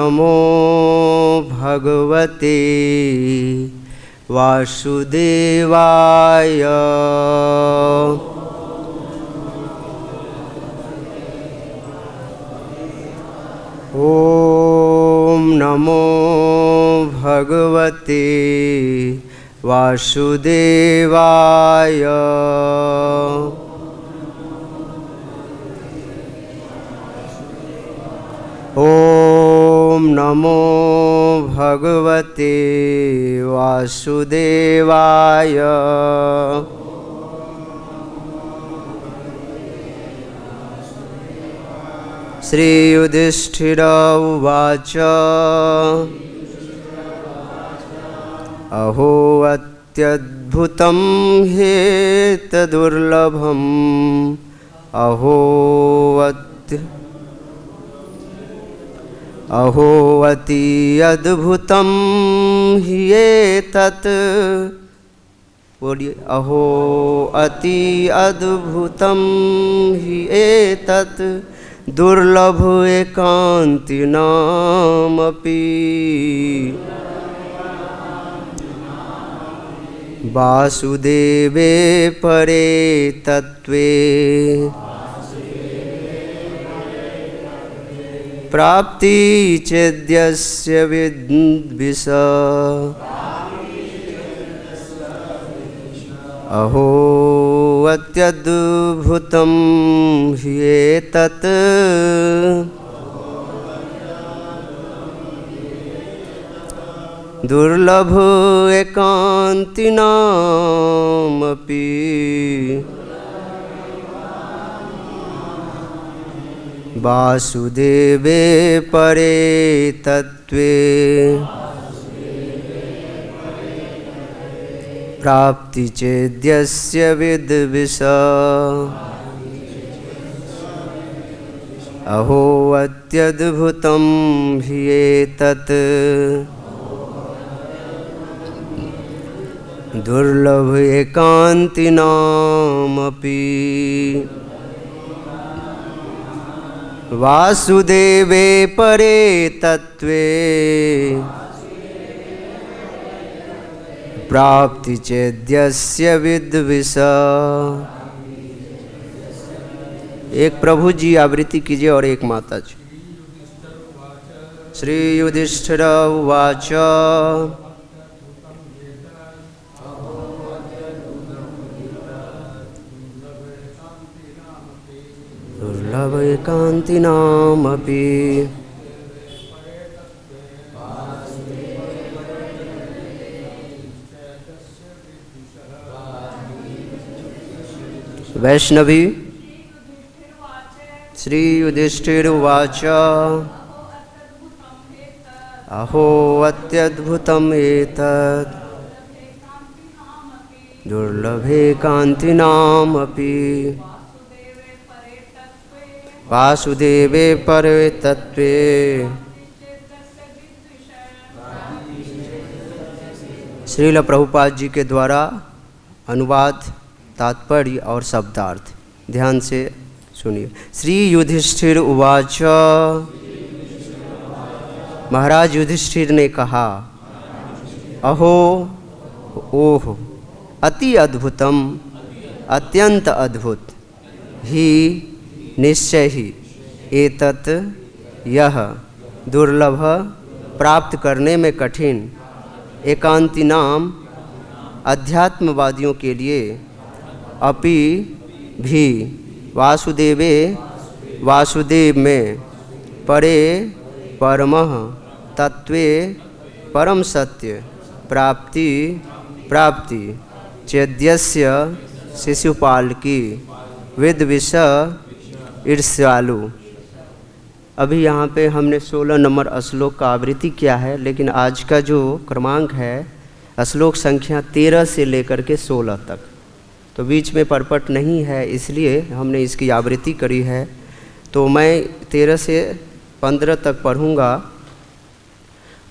नमो भगवते वासुदेवाय। ओम नमो भगवते वासुदेवाय। ओम नमो भगवते वासुदेवाय। श्री युधिष्ठिर उवाच अहो अत्यद्भुतं हेतदुर्लभम् अहो अति अद्भुतं हि एतत्। बोलिए, अहो अति अद्भुतं हि एतत् दुर्लभ एकान्तिनामपि। वासुदेवे परे तत्त्वे प्राप्ति चेद्यस्य विद्विष। अहो अत्यद्भुतं हि एतत् दुर्लभ एकान्तिनामपि। वासुदेवे परे तत्त्वे प्राप्ति चेद्यस्य विद्विष। अहो अत्यद्भुतं हि एतत् दुर्लभ एकान्तिनामपि। वासुदेवे परे तत्त्वे प्राप्ति चेद्यस्य विद्विष। एक प्रभु जी आवृत्ति कीजिए और एक माता जी। श्री युधिष्ठिर उवाच दुर्लभ एकान्तिनामपि। वैष्णवी। श्री युधिष्ठिर उवाच अहो अत्यद्भुतं एतत् दुर्लभेकान्तिनामपि। वासुदेवे परे तत्त्वे श्रील प्रभुपाद जी के द्वारा अनुवाद, तात्पर्य और शब्दार्थ ध्यान से सुनिए। श्री युधिष्ठिर उवाच महाराज युधिष्ठिर ने कहा अहो ओह अति अद्भुतम अत्यंत अद्भुत ही निश्चय ही एतत् यह दुर्लभ प्राप्त करने में कठिन एकांति नाम अध्यात्मवादियों के लिए अपि भी वासुदेव में परे परमः तत्वे परम सत्य प्राप्ति चेद्यस्य शिशुपाल की विद्विष ईर्ष्यालु। अभी यहाँ पे हमने 16 नंबर श्लोक का आवृत्ति किया है, लेकिन आज का जो क्रमांक है श्लोक संख्या 13 से लेकर के 16 तक, तो बीच में परपट नहीं है, इसलिए हमने इसकी आवृत्ति करी है। तो मैं 13 से 15 तक पढ़ूँगा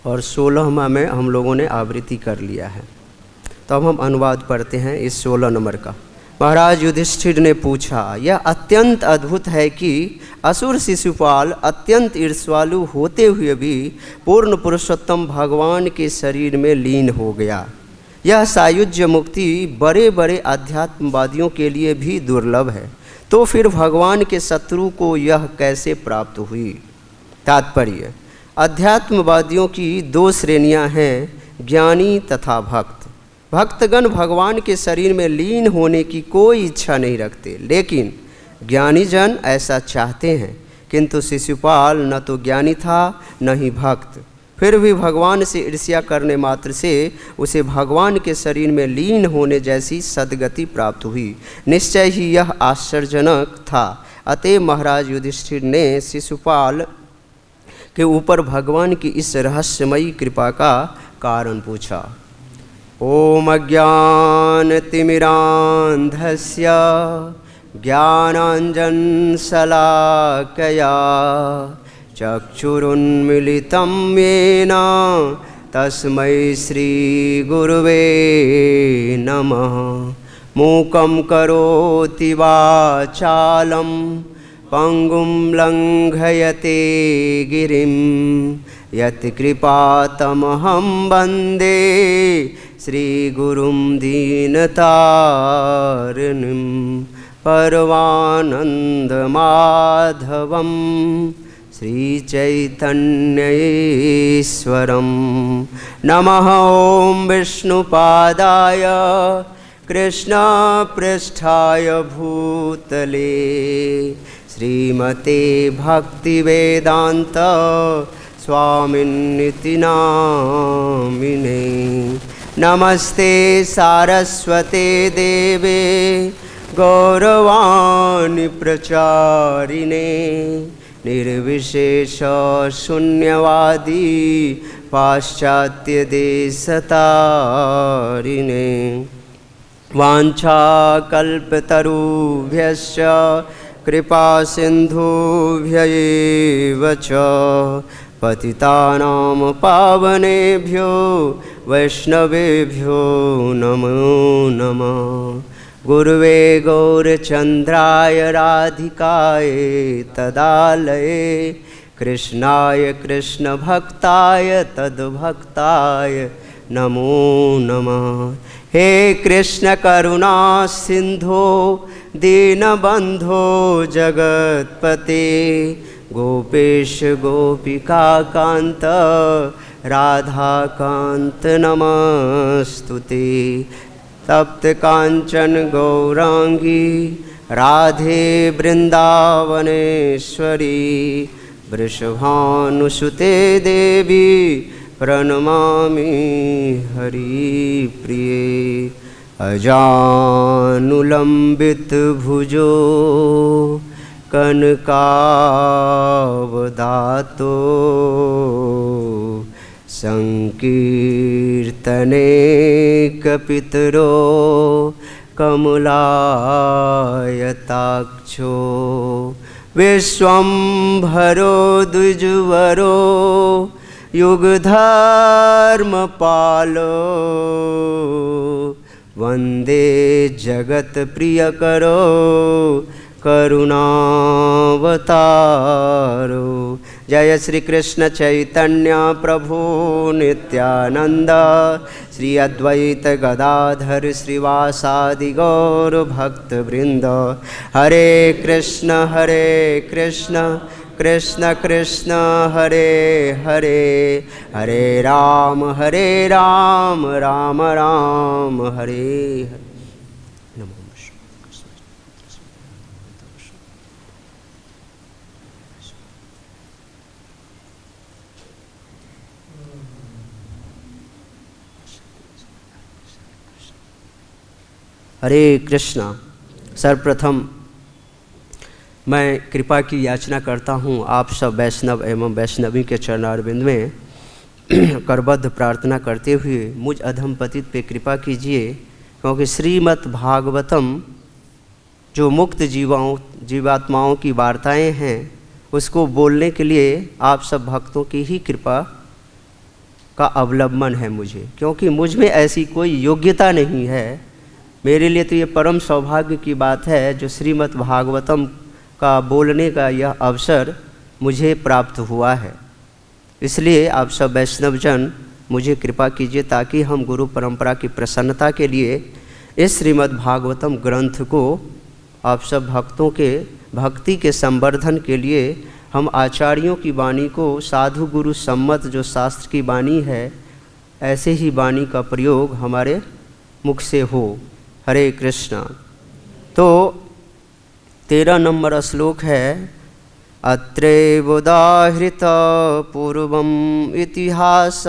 और 16वां में हम लोगों ने आवृत्ति कर लिया है। तो अब हम अनुवाद पढ़ते हैं इस 16 नंबर का। महाराज युधिष्ठिर ने पूछा, यह अत्यंत अद्भुत है कि असुर शिशुपाल अत्यंत ईर्ष्यालु होते हुए भी पूर्ण पुरुषोत्तम भगवान के शरीर में लीन हो गया। यह सायुज्य मुक्ति बड़े बड़े अध्यात्मवादियों के लिए भी दुर्लभ है, तो फिर भगवान के शत्रु को यह कैसे प्राप्त हुई? तात्पर्य, अध्यात्मवादियों की दो श्रेणियां हैं, ज्ञानी तथा भक्त। भक्तगण भगवान के शरीर में लीन होने की कोई इच्छा नहीं रखते, लेकिन ज्ञानी जन ऐसा चाहते हैं। किंतु शिशुपाल न तो ज्ञानी था न ही भक्त, फिर भी भगवान से ईर्ष्या करने मात्र से उसे भगवान के शरीर में लीन होने जैसी सद्गति प्राप्त हुई। निश्चय ही यह आश्चर्यजनक था। अतः महाराज युधिष्ठिर ने शिशुपाल के ऊपर भगवान की इस रहस्यमयी कृपा का कारण पूछा। ओम अज्ञानतिमिरान्धस्य ज्ञानाञ्जनशलाकया चक्षुरुन्मीलितं येन तस्मै श्रीगुरुवे नमः। मूकं करोति वाचालं पंगुं लंघयते गिरिं यत्कृपातमहं वन्दे श्रीगुरुं दीनतारिणीं परमानन्दमाधवं श्रीचैतन्येश्वरं। नमः ओं विष्णुपादाय कृष्णपृष्ठाय भूतले श्रीमते भक्तिवेदान्त स्वामिन्निति नामिने। नमस्ते सारस्वते देवे गौरवाणी प्रचारिणे निर्विशेष शून्यवादी पाश्चात्य देशतारिणे। वाञ्छाकल्पतरुभ्यश्च कृपा सिन्धुभ्यैव च पतितानां पावनेभ्यो वैष्णवेभ्यो नमो नमः। गुरुवे गौरचन्द्राय राधिकाय तदालये कृष्णाय कृष्णभक्ताय तद्भक्ताय नमो नमः। हे कृष्ण करुणा सिंधो दीनबंधो जगत्पते गोपेश गोपिका कांत राधा कांत नमस्तुते। तप्त कांचन गौरांगी राधे वृंदावनेश्वरी वृषभानुसुते देवी प्रणमामि हरिप्रिये। अजानुलंबित भुजो कनकावदातो संकीर्तने कपितरो कमलायताक्षो विश्वंभरो द्विजवरो युगधर्मपालो वंदे जगत प्रियकरो करुणावतारो। जय श्री कृष्ण चैतन्य प्रभु नित्यानंद श्री अद्वैत गदाधर श्रीवासादि गौर भक्त वृंद। हरे कृष्ण कृष्ण कृष्ण हरे हरे हरे राम राम राम हरे हरे। हरे कृष्णा। सर्वप्रथम मैं कृपा की याचना करता हूँ आप सब वैष्णव एवं वैष्णवी के चरणारविंद में करबद्ध प्रार्थना करते हुए मुझ अधम पतित पे कृपा कीजिए, क्योंकि श्रीमद् भागवतम जो मुक्त जीवात्माओं की वार्ताएं हैं उसको बोलने के लिए आप सब भक्तों की ही कृपा का अवलंबन है मुझे, क्योंकि मुझ में ऐसी कोई योग्यता नहीं है मेरे लिए तो ये परम सौभाग्य की बात है जो श्रीमद् भागवतम का बोलने का यह अवसर मुझे प्राप्त हुआ है। इसलिए आप सब वैष्णवजन मुझे कृपा कीजिए ताकि हम गुरु परंपरा की प्रसन्नता के लिए इस श्रीमद् भागवतम ग्रंथ को आप सब भक्तों के भक्ति के संवर्धन के लिए हम आचार्यों की वाणी को साधु गुरु सम्मत जो शास्त्र की वाणी है ऐसे ही वाणी का प्रयोग हमारे मुख से हो। हरे कृष्णा। तो 13 नंबर श्लोक है, अत्रैवोदाहृत पूर्वम इतिहास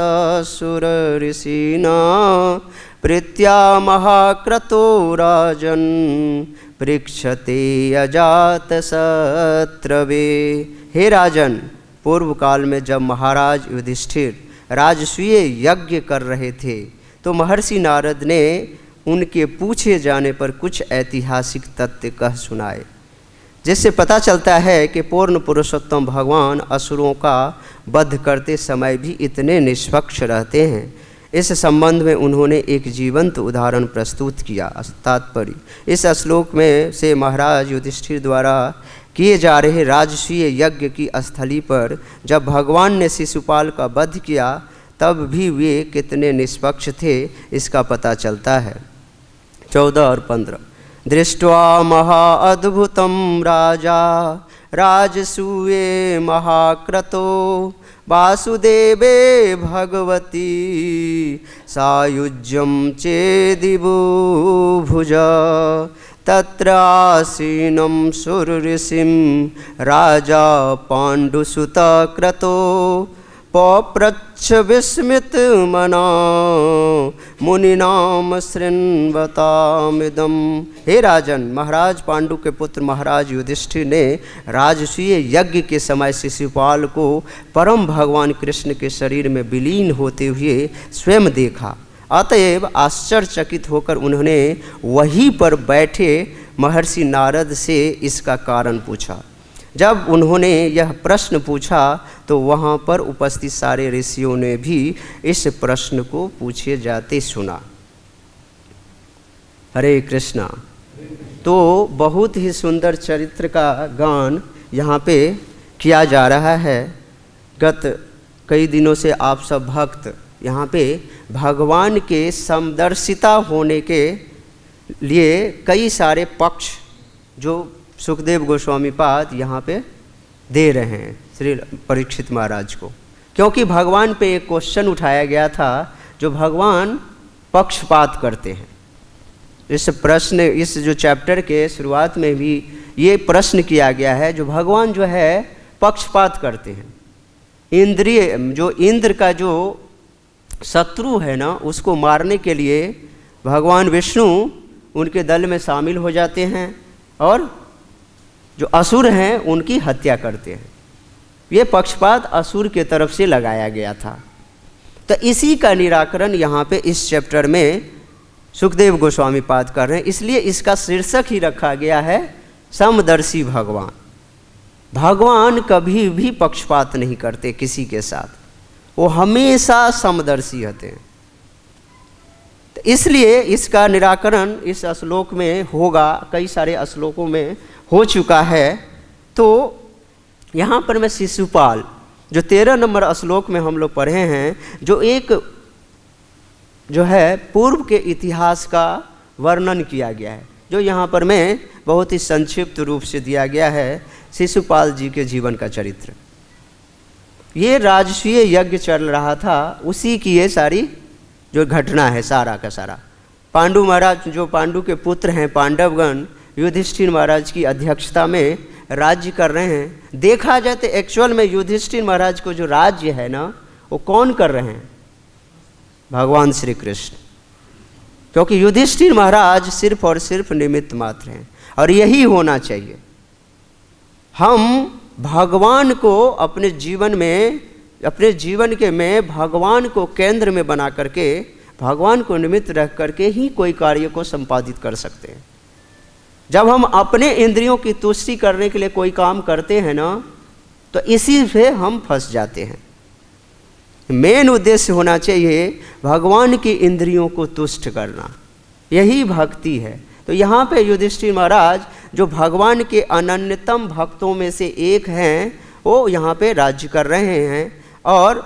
सुर ऋषिना प्रीत्या महाक्रतो राजन् पृक्षते अजात शत्रवे। हे राजन, पूर्व काल में जब महाराज युधिष्ठिर राजसूय यज्ञ कर रहे थे तो महर्षि नारद ने उनके पूछे जाने पर कुछ ऐतिहासिक तथ्य कह सुनाए, जिससे पता चलता है कि पूर्ण पुरुषोत्तम भगवान असुरों का वध करते समय भी इतने निष्पक्ष रहते हैं। इस संबंध में उन्होंने एक जीवंत उदाहरण प्रस्तुत किया। तात्पर्य, इस श्लोक में से महाराज युधिष्ठिर द्वारा किए जा रहे राजसूय यज्ञ की स्थली पर जब भगवान ने शिशुपाल का वध किया तब भी वे कितने निष्पक्ष थे इसका पता चलता है। 14 और 15, दृष्ट्वा महाअद्भुतं राजा राजसूये महाक्रतो वासुदेवे भगवती सायुज्यं चेदिबुभुज तत्रासीनं सुरऋषिं राजा पाण्डुसुतक्रतो पप्रच्छ विस्मित मना मुनिनाम शृण्वतामिदम्। हे राजन, महाराज पांडु के पुत्र महाराज युधिष्ठिर ने राजसूय यज्ञ के समय शिशुपाल को परम भगवान कृष्ण के शरीर में विलीन होते हुए स्वयं देखा। अतएव आश्चर्यचकित होकर उन्होंने वहीं पर बैठे महर्षि नारद से इसका कारण पूछा। जब उन्होंने यह प्रश्न पूछा तो वहाँ पर उपस्थित सारे ऋषियों ने भी इस प्रश्न को पूछे जाते सुना। हरे कृष्णा। तो बहुत ही सुंदर चरित्र का गान यहाँ पे किया जा रहा है। गत कई दिनों से आप सब भक्त यहाँ पे भगवान के समदर्शिता होने के लिए कई सारे पक्ष जो सुखदेव गोस्वामी पाद यहाँ पे दे रहे हैं श्री परीक्षित महाराज को, क्योंकि भगवान पे एक क्वेश्चन उठाया गया था जो भगवान पक्षपात करते हैं। इस जो चैप्टर के शुरुआत में भी ये प्रश्न किया गया है जो भगवान जो है पक्षपात करते हैं। इंद्र का जो शत्रु है ना उसको मारने के लिए भगवान विष्णु उनके दल में शामिल हो जाते हैं और जो असुर हैं उनकी हत्या करते हैं। ये पक्षपात असुर के तरफ से लगाया गया था। तो इसी का निराकरण यहाँ पे इस चैप्टर में सुखदेव गोस्वामी पाद कर रहे हैं। इसलिए इसका शीर्षक ही रखा गया है समदर्शी भगवान। भगवान कभी भी पक्षपात नहीं करते किसी के साथ, वो हमेशा समदर्शी होते हैं। तो इसलिए इसका निराकरण इस श्लोक में होगा, कई सारे श्लोकों में हो चुका है। तो यहाँ पर मैं शिशुपाल जो 13 नंबर श्लोक में हम लोग पढ़े हैं, जो एक जो है पूर्व के इतिहास का वर्णन किया गया है, जो यहाँ पर मैं बहुत ही संक्षिप्त रूप से दिया गया है शिशुपाल जी के जीवन का चरित्र। ये राजसूय यज्ञ चल रहा था, उसी की ये सारी जो घटना है सारा का सारा। पांडु महाराज जो पांडु के पुत्र हैं पांडवगण युधिष्ठिर महाराज की अध्यक्षता में राज्य कर रहे हैं। देखा जाए तो एक्चुअल में युधिष्ठिर महाराज को जो राज्य है ना वो कौन कर रहे हैं? भगवान श्री कृष्ण। क्योंकि युधिष्ठिर महाराज सिर्फ और सिर्फ निमित्त मात्र हैं और यही होना चाहिए। हम भगवान को अपने जीवन में भगवान को केंद्र में बना करके भगवान को निमित्त रख करके ही कोई कार्य को संपादित कर सकते हैं। जब हम अपने इंद्रियों की तुष्टि करने के लिए कोई काम करते हैं ना तो इसी से हम फंस जाते हैं। मेन उद्देश्य होना चाहिए भगवान की इंद्रियों को तुष्ट करना, यही भक्ति है। तो यहाँ पे युधिष्ठिर महाराज जो भगवान के अनन्यतम भक्तों में से एक हैं, वो यहाँ पे राज्य कर रहे हैं और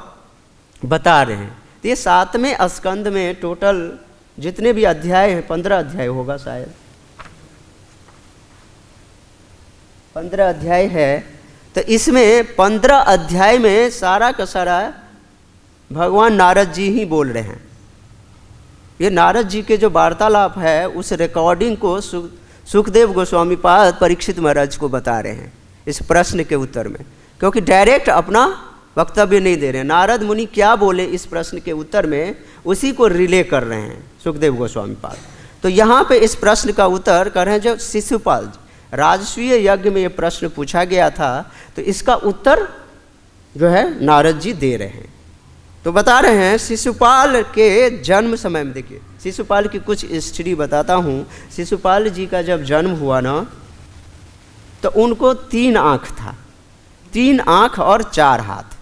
बता रहे हैं। तो ये 7वें स्कंद में टोटल जितने भी अध्याय हैं, 15 अध्याय होगा शायद, 15 अध्याय है। तो इसमें 15 अध्याय में सारा का सारा भगवान नारद जी ही बोल रहे हैं। ये नारद जी के जो वार्तालाप है उस रिकॉर्डिंग को सुखदेव गोस्वामी पाद परीक्षित महाराज को बता रहे हैं इस प्रश्न के उत्तर में, क्योंकि डायरेक्ट अपना वक्तव्य नहीं दे रहे हैं। नारद मुनि क्या बोले इस प्रश्न के उत्तर में, उसी को रिले कर रहे हैं सुखदेव गोस्वामी पाद। तो यहाँ पे इस प्रश्न का उत्तर कर रहे हैं, जो शिशुपाल राजसूय यज्ञ में ये प्रश्न पूछा गया था, तो इसका उत्तर जो है नारद जी दे रहे हैं। तो बता रहे हैं शिशुपाल के जन्म समय में, देखिए शिशुपाल की कुछ हिस्ट्री बताता हूँ। शिशुपाल जी का जब जन्म हुआ ना, तो उनको 3 आँख था, 3 आँख और 4 हाथ।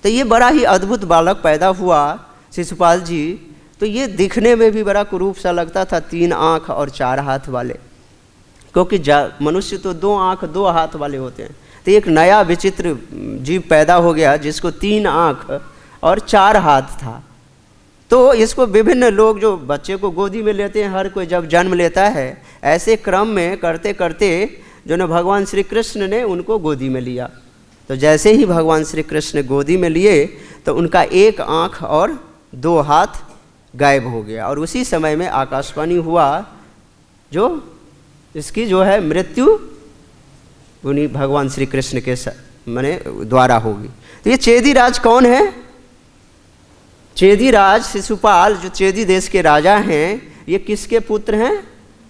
तो ये बड़ा ही अद्भुत बालक पैदा हुआ शिशुपाल जी। तो ये दिखने में भी बड़ा कुरूप सा लगता था, 3 आँख और 4 हाथ वाले, क्योंकि मनुष्य तो 2 आँख 2 हाथ वाले होते हैं। तो एक नया विचित्र जीव पैदा हो गया जिसको 3 आँख और 4 हाथ था। तो इसको विभिन्न लोग जो बच्चे को गोदी में लेते हैं, हर कोई जब जन्म लेता है, ऐसे क्रम में करते करते जो न भगवान श्री कृष्ण ने उनको गोदी में लिया। तो जैसे ही भगवान श्री कृष्ण गोदी में लिए, तो उनका 1 आँख और 2 हाथ गायब हो गया। और उसी समय में आकाशवाणी हुआ, जो इसकी जो है मृत्यु उन्हीं भगवान श्री कृष्ण के माने द्वारा होगी। तो ये चेदी राज कौन है? चेदी राज शिशुपाल जो चेदी देश के राजा हैं, ये किसके पुत्र हैं?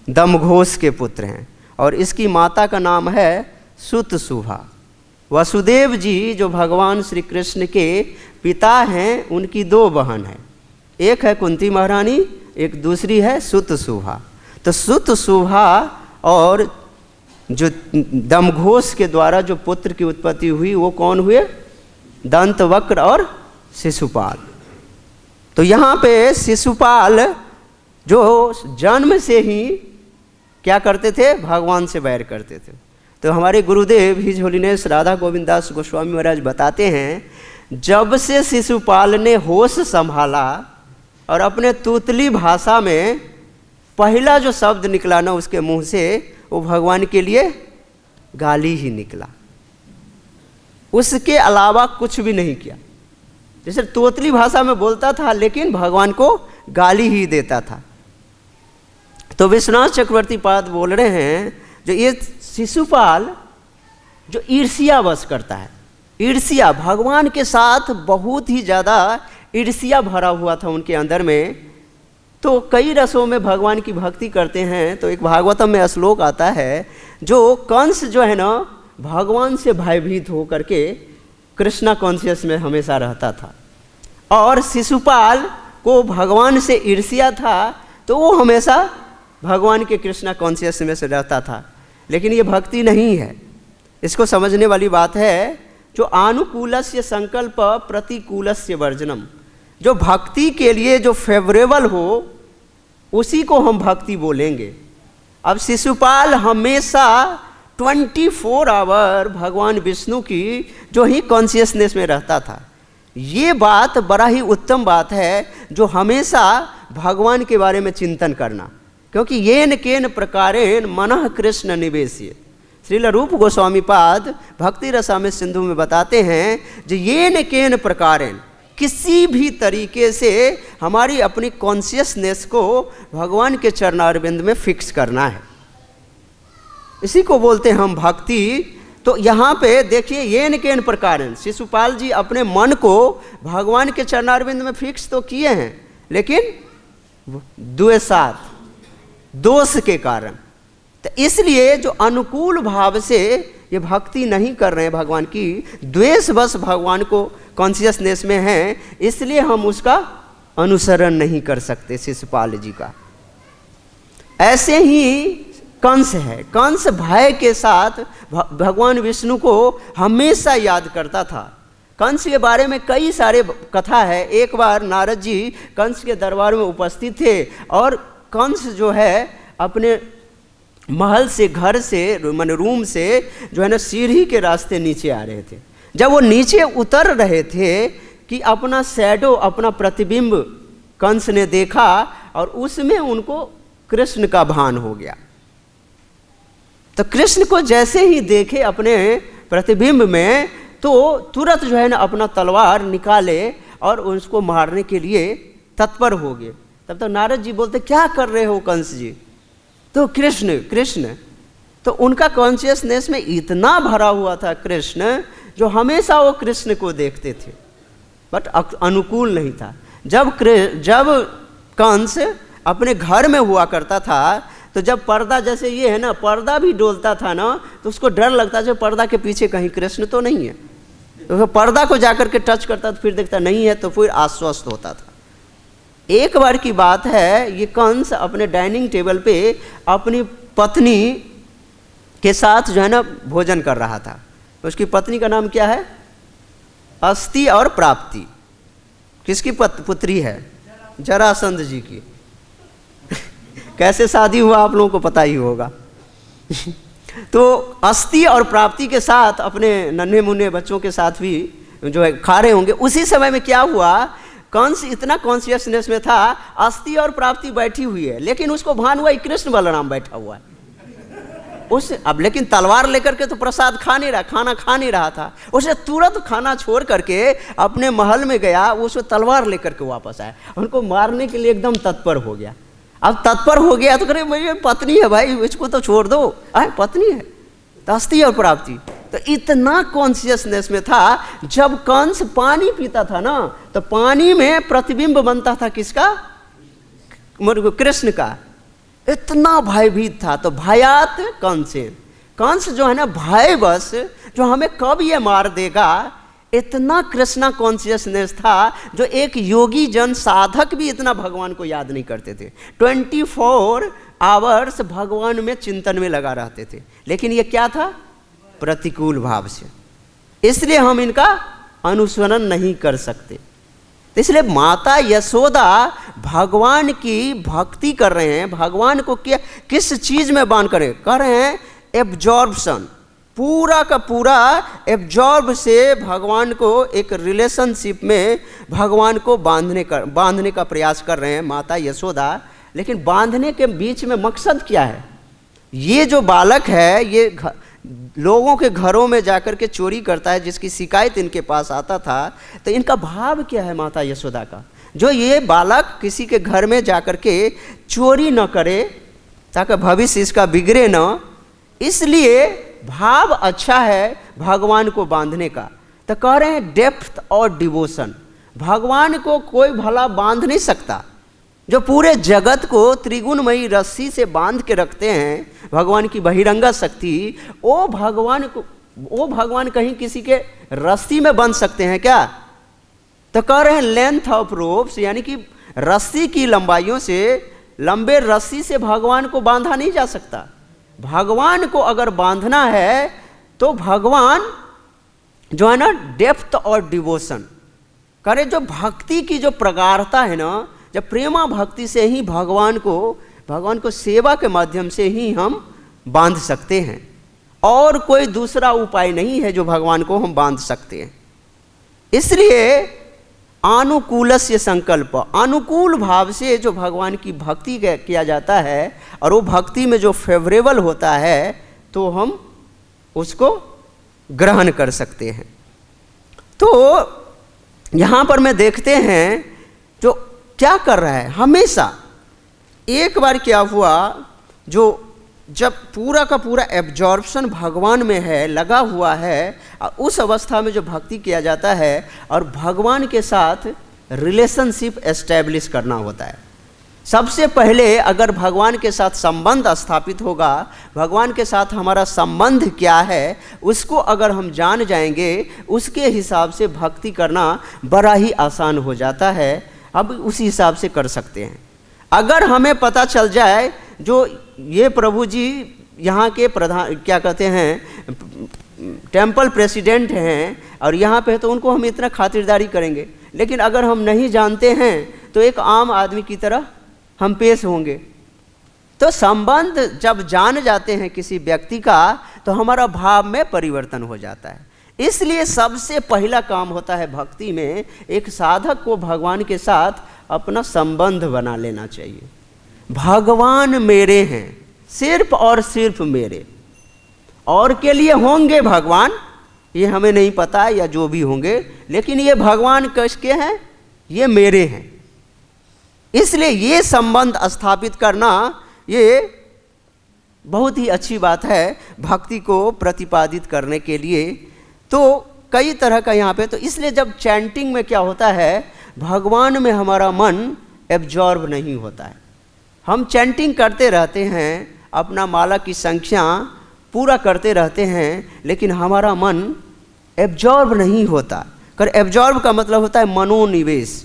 दमघोष के पुत्र हैं। और इसकी माता का नाम है सुतसुभा। वसुदेव जी जो भगवान श्री कृष्ण के पिता हैं, उनकी 2 बहन हैं, एक है कुंती महारानी, एक दूसरी है सुतसुभा। तो सुतसुभा और जो दमघोष के द्वारा जो पुत्र की उत्पत्ति हुई, वो कौन हुए? दंतवक्र और शिशुपाल। तो यहाँ पे शिशुपाल जो जन्म से ही क्या करते थे? भगवान से बैर करते थे। तो हमारे गुरुदेव हिज होलीनेस राधा गोविंद दास गोस्वामी महाराज बताते हैं, जब से शिशुपाल ने होश संभाला और अपने तूतली भाषा में पहला जो शब्द निकला ना उसके मुंह से, वो भगवान के लिए गाली ही निकला, उसके अलावा कुछ भी नहीं किया। जैसे तोतली भाषा में बोलता था, लेकिन भगवान को गाली ही देता था। तो विश्वनाथ चक्रवर्ती पाद बोल रहे हैं, जो ये शिशुपाल जो ईर्ष्यावश करता है, ईर्ष्या भगवान के साथ बहुत ही ज़्यादा ईर्ष्या भरा हुआ था उनके अंदर में। तो कई रसों में भगवान की भक्ति करते हैं। तो एक भागवतम में श्लोक आता है, जो कंस जो है ना भगवान से भयभीत हो करके कृष्णा कॉन्शियस में हमेशा रहता था, और शिशुपाल को भगवान से ईर्ष्या था, तो वो हमेशा भगवान के कृष्णा कॉन्शियस में से रहता था। लेकिन ये भक्ति नहीं है। इसको समझने वाली बात है, जो अनुकूलस्य संकल्प प्रतिकूलस्य वर्जनम, जो भक्ति के लिए जो फेवरेबल हो उसी को हम भक्ति बोलेंगे। अब शिशुपाल हमेशा 24 आवर भगवान विष्णु की जो ही कॉन्शियसनेस में रहता था। ये बात बड़ा ही उत्तम बात है, जो हमेशा भगवान के बारे में चिंतन करना, क्योंकि येन केन प्रकारेण मनः कृष्ण निवेश्य। श्रील रूप गोस्वामी पाद भक्ति रसामृत सिंधु में बताते हैं, जो येन केन प्रकारेण, किसी भी तरीके से हमारी अपनी कॉन्शियसनेस को भगवान के चरणारविंद में फिक्स करना है, इसी को बोलते हैं हम भक्ति। तो यहाँ पे देखिए, येन केन प्रकारेण, शिशुपाल जी अपने मन को भगवान के चरणारविंद में फिक्स तो किए हैं, लेकिन द्वेषात, दोष के कारण। तो इसलिए जो अनुकूल भाव से ये भक्ति नहीं कर रहे हैं भगवान की, द्वेष बस भगवान को कॉन्शियसनेस में हैं, इसलिए हम उसका अनुसरण नहीं कर सकते शिशुपाल जी का। ऐसे ही कंस है। कंस भय के साथ भगवान विष्णु को हमेशा याद करता था। कंस के बारे में कई सारे कथा है। एक बार नारद जी कंस के दरबार में उपस्थित थे और कंस जो है अपने महल से, घर से, माने रूम से जो है ना सीढ़ी के रास्ते नीचे आ रहे थे। जब वो नीचे उतर रहे थे कि अपना शैडो, अपना प्रतिबिंब कंस ने देखा और उसमें उनको कृष्ण का भान हो गया। तो कृष्ण को जैसे ही देखे अपने प्रतिबिंब में, तो तुरंत जो है ना अपना तलवार निकाले और उसको मारने के लिए तत्पर हो गए। तब तो नारद जी बोलते, क्या कर रहे हो कंस जी? तो कृष्ण कृष्ण, तो उनका कॉन्शियसनेस में इतना भरा हुआ था कृष्ण, जो हमेशा वो कृष्ण को देखते थे, बट अनुकूल नहीं था। जब कंस अपने घर में हुआ करता था, तो जब पर्दा, जैसे ये है ना, पर्दा भी डोलता था ना, तो उसको डर लगता था पर्दा के पीछे कहीं कृष्ण तो नहीं है। तो पर्दा को जाकर के टच करता तो फिर देखता नहीं है, तो फिर आश्वस्त होता था। एक बार की बात है, ये कंस अपने डाइनिंग टेबल पे अपनी पत्नी के साथ जो है ना भोजन कर रहा था। उसकी पत्नी का नाम क्या है? अस्ति और प्राप्ति। किसकी पुत्री है? जरासंध जी की। कैसे शादी हुआ आप लोगों को पता ही होगा। तो अस्ति और प्राप्ति के साथ अपने नन्हे मुन्ने बच्चों के साथ भी जो है खा रहे होंगे। उसी समय में क्या हुआ, कंस इतना कॉन्शियसनेस में था, अस्ति और प्राप्ति बैठी हुई है, लेकिन उसको भान हुआ कृष्ण बलराम बैठा हुआ है उस। अब लेकिन तलवार लेकर के तो प्रसाद खा नहीं रहा, खाना खा नहीं रहा था। उसे तुरंत खाना छोड़ करके अपने महल में गया, उसको तलवार लेकर के वापस आया, उनको मारने के लिए एकदम तत्पर हो गया। अब तत्पर हो गया तो करे मेरी पत्नी है भाई, इसको तो छोड़ दो, पत्नी है। तो अस्ति और प्राप्ति, तो इतना कॉन्शियसनेस में था। जब कंस पानी पीता था ना, तो पानी में प्रतिबिंब बनता था किसका? कृष्ण का। इतना भयभीत था। तो भयात कंसेन, कंस जो है ना भय बस, जो हमें कब ये मार देगा, इतना कृष्णा कॉन्शियसनेस था, जो एक योगी जन साधक भी इतना भगवान को याद नहीं करते थे। 24 आवर्स भगवान में चिंतन में लगा रहते थे। लेकिन ये क्या था? प्रतिकूल भाव से। इसलिए हम इनका अनुसरण नहीं कर सकते। इसलिए माता यशोदा भगवान की भक्ति कर रहे हैं। भगवान को क्या, किस चीज में बांध कर रहे हैं? एब्जॉर्प्शन, पूरा का पूरा एब्जॉर्ब से भगवान को एक रिलेशनशिप में भगवान को बांधने का प्रयास कर रहे हैं माता यशोदा। लेकिन बांधने के बीच में मकसद क्या है? ये जो बालक है, ये लोगों के घरों में जाकर के चोरी करता है, जिसकी शिकायत इनके पास आता था। तो इनका भाव क्या है माता यशोदा का? जो ये बालक किसी के घर में जाकर के चोरी न करे, ताकि भविष्य इसका बिगड़े न, इसलिए भाव अच्छा है भगवान को बांधने का। तो कह रहे हैं डेप्थ और डिवोशन। भगवान को कोई भला बांध नहीं सकता। जो पूरे जगत को त्रिगुणमयी रस्सी से बांध के रखते हैं, भगवान की बहिरंगा शक्ति, वो भगवान कहीं किसी के रस्सी में बंध सकते हैं क्या? तो कह रहे हैं लेंथ ऑफ रोप्स, यानी कि रस्सी की लंबाइयों से, लंबे रस्सी से भगवान को बांधा नहीं जा सकता। भगवान को अगर बांधना है तो भगवान जो है ना डेप्थ और डिवोशन करे। जो भक्ति की जो प्रगाढ़ता है ना, जब प्रेमा भक्ति से ही भगवान को सेवा के माध्यम से ही हम बांध सकते हैं। और कोई दूसरा उपाय नहीं है जो भगवान को हम बांध सकते हैं। इसलिए अनुकूलस्य संकल्प, अनुकूल भाव से जो भगवान की भक्ति किया जाता है, और वो भक्ति में जो फेवरेबल होता है, तो हम उसको ग्रहण कर सकते हैं। तो यहाँ पर मैं देखते हैं जो क्या कर रहा है, हमेशा एक बार क्या हुआ, जो जब पूरा का पूरा एब्जॉर्प्शन भगवान में है, लगा हुआ है, उस अवस्था में जो भक्ति किया जाता है और भगवान के साथ रिलेशनशिप एस्टैब्लिश करना होता है। सबसे पहले अगर भगवान के साथ संबंध स्थापित होगा, भगवान के साथ हमारा संबंध क्या है उसको अगर हम जान जाएंगे, उसके हिसाब से भक्ति करना बड़ा ही आसान हो जाता है। अब उसी हिसाब से कर सकते हैं। अगर हमें पता चल जाए जो ये प्रभु जी यहाँ के प्रधान क्या कहते हैं, टेम्पल प्रेसिडेंट हैं और यहाँ पे तो उनको हम इतना खातिरदारी करेंगे, लेकिन अगर हम नहीं जानते हैं तो एक आम आदमी की तरह हम पेश होंगे। तो संबंध जब जान जाते हैं किसी व्यक्ति का तो हमारा भाव में परिवर्तन हो जाता है। इसलिए सबसे पहला काम होता है भक्ति में, एक साधक को भगवान के साथ अपना संबंध बना लेना चाहिए। भगवान मेरे हैं, सिर्फ और सिर्फ मेरे, और के लिए होंगे भगवान ये हमें नहीं पता या जो भी होंगे, लेकिन ये भगवान किसके हैं? ये मेरे हैं। इसलिए ये संबंध स्थापित करना ये बहुत ही अच्छी बात है भक्ति को प्रतिपादित करने के लिए। तो कई तरह का यहाँ पे, तो इसलिए जब चैंटिंग में क्या होता है, भगवान में हमारा मन एब्जॉर्ब नहीं होता है। हम चैंटिंग करते रहते हैं, अपना माला की संख्या पूरा करते रहते हैं, लेकिन हमारा मन एब्जॉर्ब नहीं होता। कर एब्जॉर्ब का मतलब होता है मनोनिवेश।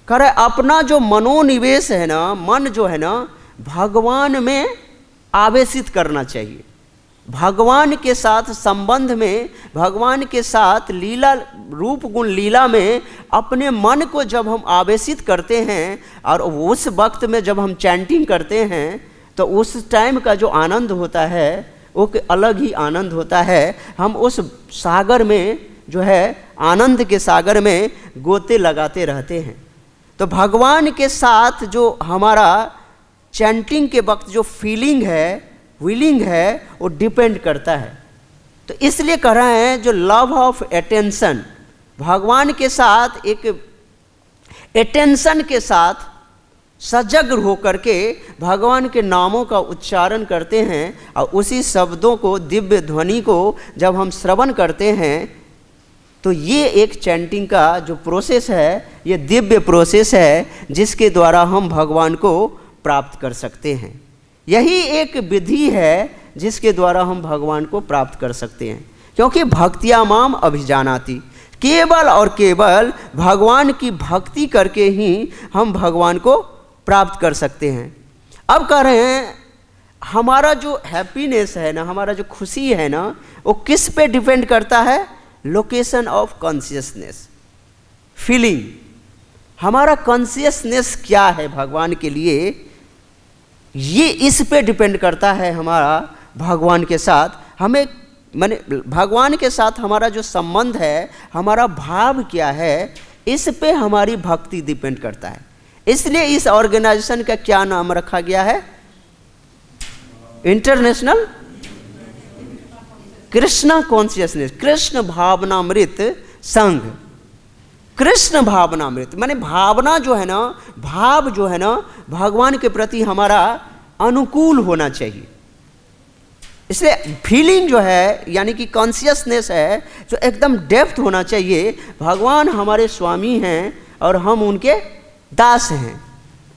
कर अपना जो मनोनिवेश है ना, मन जो है ना, भगवान में आवेशित करना चाहिए। भगवान के साथ संबंध में, भगवान के साथ लीला रूप गुण लीला में अपने मन को जब हम आवेशित करते हैं और उस वक्त में जब हम चैंटिंग करते हैं तो उस टाइम का जो आनंद होता है वो अलग ही आनंद होता है। हम उस सागर में जो है, आनंद के सागर में गोते लगाते रहते हैं। तो भगवान के साथ जो हमारा चैंटिंग के वक्त जो फीलिंग है, विलिंग है, वो डिपेंड करता है। तो इसलिए कह रहे हैं जो लव ऑफ अटेंशन, भगवान के साथ एक अटेंशन के साथ सजग होकर के भगवान के नामों का उच्चारण करते हैं और उसी शब्दों को, दिव्य ध्वनि को जब हम श्रवण करते हैं तो ये एक चैंटिंग का जो प्रोसेस है, ये दिव्य प्रोसेस है जिसके द्वारा हम भगवान को प्राप्त कर सकते हैं। यही एक विधि है जिसके द्वारा हम भगवान को प्राप्त कर सकते हैं, क्योंकि भक्तिया माम अभिजानाति, केवल और केवल भगवान की भक्ति करके ही हम भगवान को प्राप्त कर सकते हैं। अब कह रहे हैं हमारा जो हैप्पीनेस है ना, हमारा जो खुशी है ना, वो किस पे डिपेंड करता है? Location of consciousness, feeling. हमारा कॉन्शियसनेस क्या है भगवान के लिए, ये इस पे डिपेंड करता है हमारा भगवान के साथ। हमें माने भगवान के साथ हमारा जो संबंध है, हमारा भाव क्या है, इस पे हमारी भक्ति डिपेंड करता है। इसलिए इस ऑर्गेनाइजेशन का क्या नाम रखा गया है? इंटरनेशनल कृष्ण कॉन्शियसनेस, कृष्ण भावनामृत संघ। कृष्ण भावनामृत माने भावना जो है ना, भाव जो है ना, भगवान के प्रति हमारा अनुकूल होना चाहिए। इसलिए फीलिंग जो है यानी कि कॉन्शियसनेस है जो एकदम डेप्थ होना चाहिए। भगवान हमारे स्वामी हैं और हम उनके दास हैं।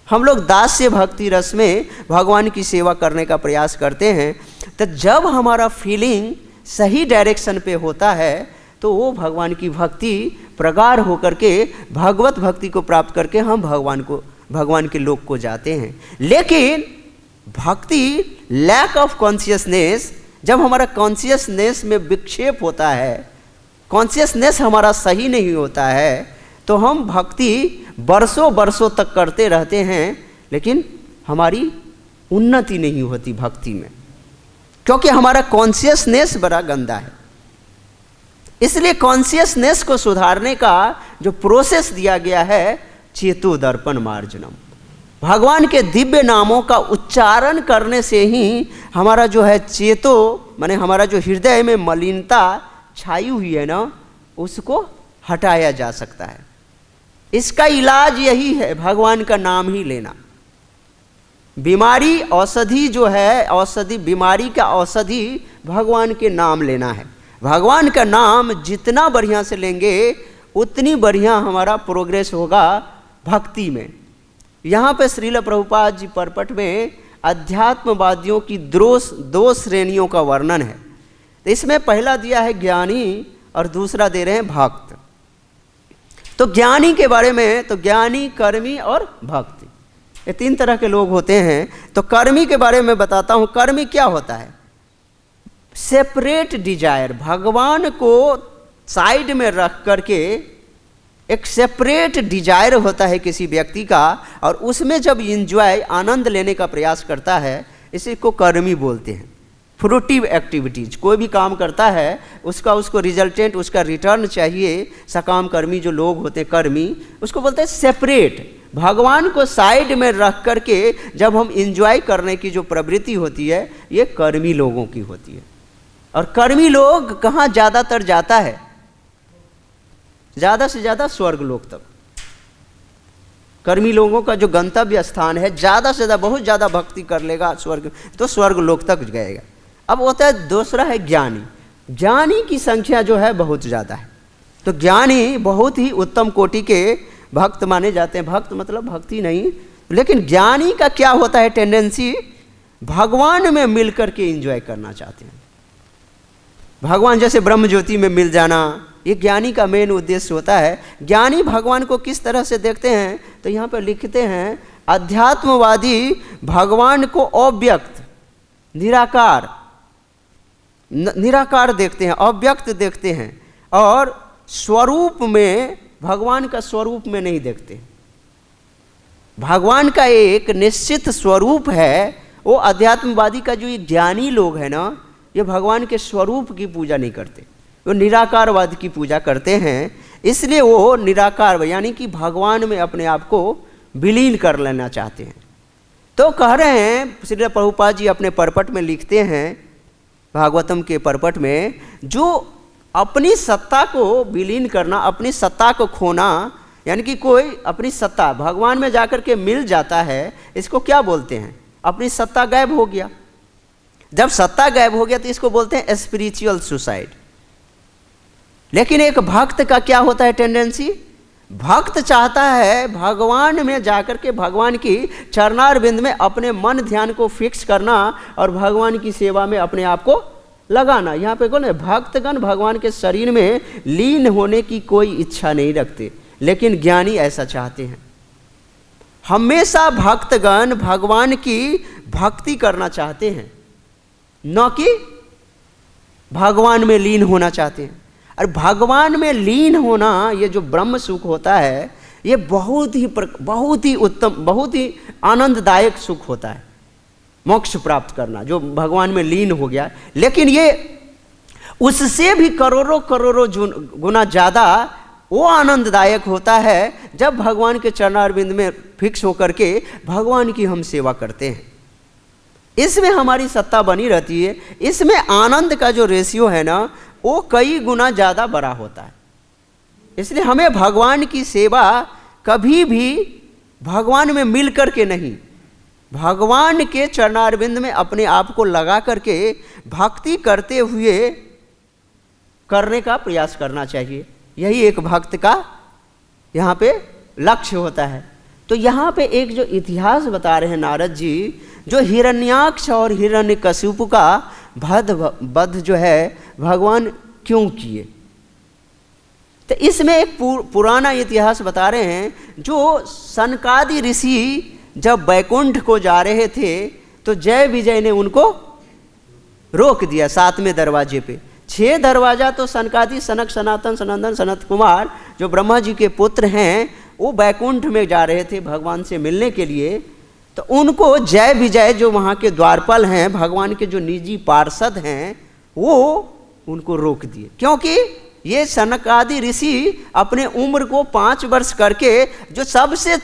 हम लोग दास से भक्ति रस में भगवान की सेवा करने का प्रयास करते हैं। तो जब हमारा फीलिंग सही डायरेक्शन पे होता है तो वो भगवान की भक्ति प्रगाढ़ होकर के भगवत भक्ति को प्राप्त करके हम भगवान के लोक को जाते हैं। लेकिन भक्ति लैक ऑफ कॉन्शियसनेस, जब हमारा कॉन्शियसनेस में विक्षेप होता है, कॉन्शियसनेस हमारा सही नहीं होता है, तो हम भक्ति बरसों बरसों तक करते रहते हैं, लेकिन हमारी उन्नति नहीं होती भक्ति में, क्योंकि हमारा कॉन्शियसनेस बड़ा गंदा है। इसलिए कॉन्शियसनेस को सुधारने का जो प्रोसेस दिया गया है, चेतो दर्पण मार्जनम, भगवान के दिव्य नामों का उच्चारण करने से ही हमारा जो है चेतो माने हमारा जो हृदय में मलिनता छाई हुई है ना, उसको हटाया जा सकता है। इसका इलाज यही है, भगवान का नाम ही लेना। बीमारी औषधि जो है, औषधि बीमारी का औषधि भगवान के नाम लेना है। भगवान का नाम जितना बढ़िया से लेंगे उतनी बढ़िया हमारा प्रोग्रेस होगा भक्ति में। यहाँ पे श्रील प्रभुपाद जी परपट में अध्यात्मवादियों की दो श्रेणियों का वर्णन है। तो इसमें पहला दिया है ज्ञानी और दूसरा दे रहे हैं भक्त। तो ज्ञानी के बारे में, तो ज्ञानी, कर्मी और भक्त, ये तीन तरह के लोग होते हैं। तो कर्मी के बारे में बताता हूँ। कर्मी क्या होता है? सेपरेट डिजायर, भगवान को साइड में रख करके एक सेपरेट डिजायर होता है किसी व्यक्ति का, और उसमें जब इंजॉय आनंद लेने का प्रयास करता है, इसी को कर्मी बोलते हैं। फ्रूटिव एक्टिविटीज, कोई भी काम करता है उसको रिजल्टेंट, उसका रिटर्न चाहिए। सकाम कर्मी जो लोग होते हैं कर्मी, उसको बोलते हैं सेपरेट। भगवान को साइड में रख करके जब हम इंजॉय करने की जो प्रवृत्ति होती है, ये कर्मी लोगों की होती है। और कर्मी लोग कहाँ ज़्यादातर जाता है? ज़्यादा से ज़्यादा स्वर्ग लोक तक। कर्मी लोगों का जो गंतव्य स्थान है, ज़्यादा से ज़्यादा बहुत ज़्यादा भक्ति कर लेगा स्वर्ग, तो स्वर्ग लोक तक जाएगा। अब होता है दूसरा है ज्ञानी। ज्ञानी की संख्या जो है बहुत ज़्यादा है। तो ज्ञानी बहुत ही उत्तम कोटि के भक्त माने जाते हैं। भक्त मतलब भक्ति नहीं, लेकिन ज्ञानी का क्या होता है टेंडेंसी? भगवान में मिल करके एंजॉय करना चाहते हैं। भगवान जैसे ब्रह्म ज्योति में मिल जाना, ये ज्ञानी का मेन उद्देश्य होता है। ज्ञानी भगवान को किस तरह से देखते हैं? तो यहाँ पर लिखते हैं, अध्यात्मवादी भगवान को अव्यक्त, निराकार देखते हैं, अव्यक्त देखते हैं, और स्वरूप में, भगवान का स्वरूप में नहीं देखते। भगवान का एक निश्चित स्वरूप है। वो अध्यात्मवादी का जो ये ज्ञानी लोग हैं ना, ये भगवान के स्वरूप की पूजा नहीं करते, वो निराकारवाद की पूजा करते हैं। इसलिए वो निराकार यानी कि भगवान में अपने आप को विलीन कर लेना चाहते हैं। तो कह रहे हैं, श्री प्रभुपाद जी अपने परपट में लिखते हैं, भागवतम के परपट में, जो अपनी सत्ता को विलीन करना, अपनी सत्ता को खोना, यानी कि कोई अपनी सत्ता भगवान में जाकर के मिल जाता है, इसको क्या बोलते हैं? अपनी सत्ता गायब हो गया। जब सत्ता गायब हो गया तो इसको बोलते हैं स्पिरिचुअल सुसाइड। लेकिन एक भक्त का क्या होता है टेंडेंसी? भक्त चाहता है भगवान में जाकर के भगवान की चरणारविंद में अपने मन ध्यान को फिक्स करना और भगवान की सेवा में अपने आप को लगाना। यहाँ पे बोले भक्तगण भगवान के शरीर में लीन होने की कोई इच्छा नहीं रखते, लेकिन ज्ञानी ऐसा चाहते हैं। हमेशा भक्तगण भगवान की भक्ति करना चाहते हैं, न कि भगवान में लीन होना चाहते हैं। और भगवान में लीन होना, ये जो ब्रह्म सुख होता है, ये बहुत ही उत्तम, बहुत ही आनंददायक सुख होता है। मोक्ष प्राप्त करना जो भगवान में लीन हो गया, लेकिन ये उससे भी करोड़ों गुना ज़्यादा वो आनंददायक होता है जब भगवान के चरणारविंद में फिक्स होकर के भगवान की हम सेवा करते हैं। इसमें हमारी सत्ता बनी रहती है। इसमें आनंद का जो रेशियो है ना, वो कई गुना ज़्यादा बड़ा होता है। इसलिए हमें भगवान की सेवा कभी भी भगवान में मिल करके नहीं, भगवान के चरणारविंद में अपने आप को लगा करके भक्ति करते हुए करने का प्रयास करना चाहिए। यही एक भक्त का यहाँ पे लक्ष्य होता है। तो यहाँ पे एक जो इतिहास बता रहे हैं नारद जी, जो हिरण्याक्ष और हिरण्यकशिपु का वध जो है भगवान क्यों किए, तो इसमें एक पुराना इतिहास बता रहे हैं। जो सनकादि ऋषि जब वैकुंठ को जा रहे थे तो जय विजय ने उनको रोक दिया 7वें दरवाजे पे। 6 दरवाजा तो सनकादि, सनक, सनातन, सनंदन, सनत कुमार जो ब्रह्मा जी के पुत्र हैं, वो वैकुंठ में जा रहे थे भगवान से मिलने के लिए। तो उनको जय विजय जो वहाँ के द्वारपाल हैं, भगवान के जो निजी पार्षद हैं, वो उनको रोक दिए, क्योंकि ये सनकादि ऋषि अपने उम्र को 5 वर्ष करके जो सबसे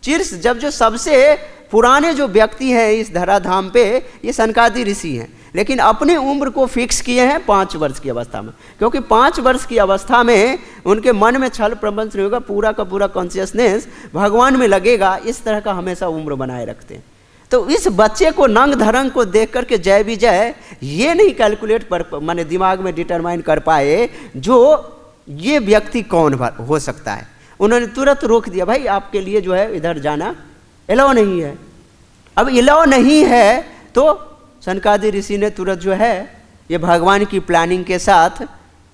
जो सबसे पुराने जो व्यक्ति हैं इस धराधाम पे, ये सनकादि ऋषि हैं, लेकिन अपने उम्र को फिक्स किए हैं 5 वर्ष की अवस्था में, क्योंकि 5 वर्ष की अवस्था में उनके मन में छल प्रपंच नहीं होगा, पूरा का पूरा कॉन्शियसनेस भगवान में लगेगा। इस तरह का हमेशा उम्र बनाए रखते हैं। तो इस बच्चे को नंग धरंग को देख करके जय विजय ये नहीं कैलकुलेट माने दिमाग में डिटरमाइन कर पाए जो ये व्यक्ति कौन हो सकता है। उन्होंने तुरंत रोक दिया, भाई आपके लिए जो है इधर जाना अलाउ नहीं है। अब अलाउ नहीं है तो सनकादि ऋषि ने तुरंत जो है ये भगवान की प्लानिंग के साथ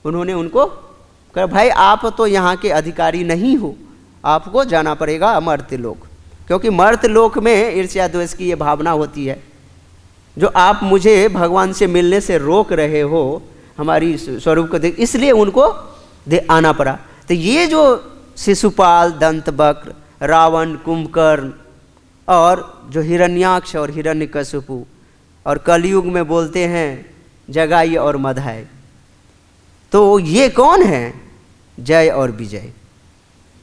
उन्होंने उनको कहा, भाई आप तो यहाँ के अधिकारी नहीं हो, आपको जाना पड़ेगा मर्त्य लोक, क्योंकि मर्त्य लोक में ईर्ष्या द्वेष की ये भावना होती है। जो आप मुझे भगवान से मिलने से रोक रहे हो, हमारी स्वरूप को देख, इसलिए उनको आना पड़ा। तो ये जो शिशुपाल, दंतवक्र, रावण, कुंभकर्ण और जो हिरण्याक्ष और हिरण्यकशिपु, और कलयुग में बोलते हैं जगाई और मधाई, तो ये कौन है? जय और विजय।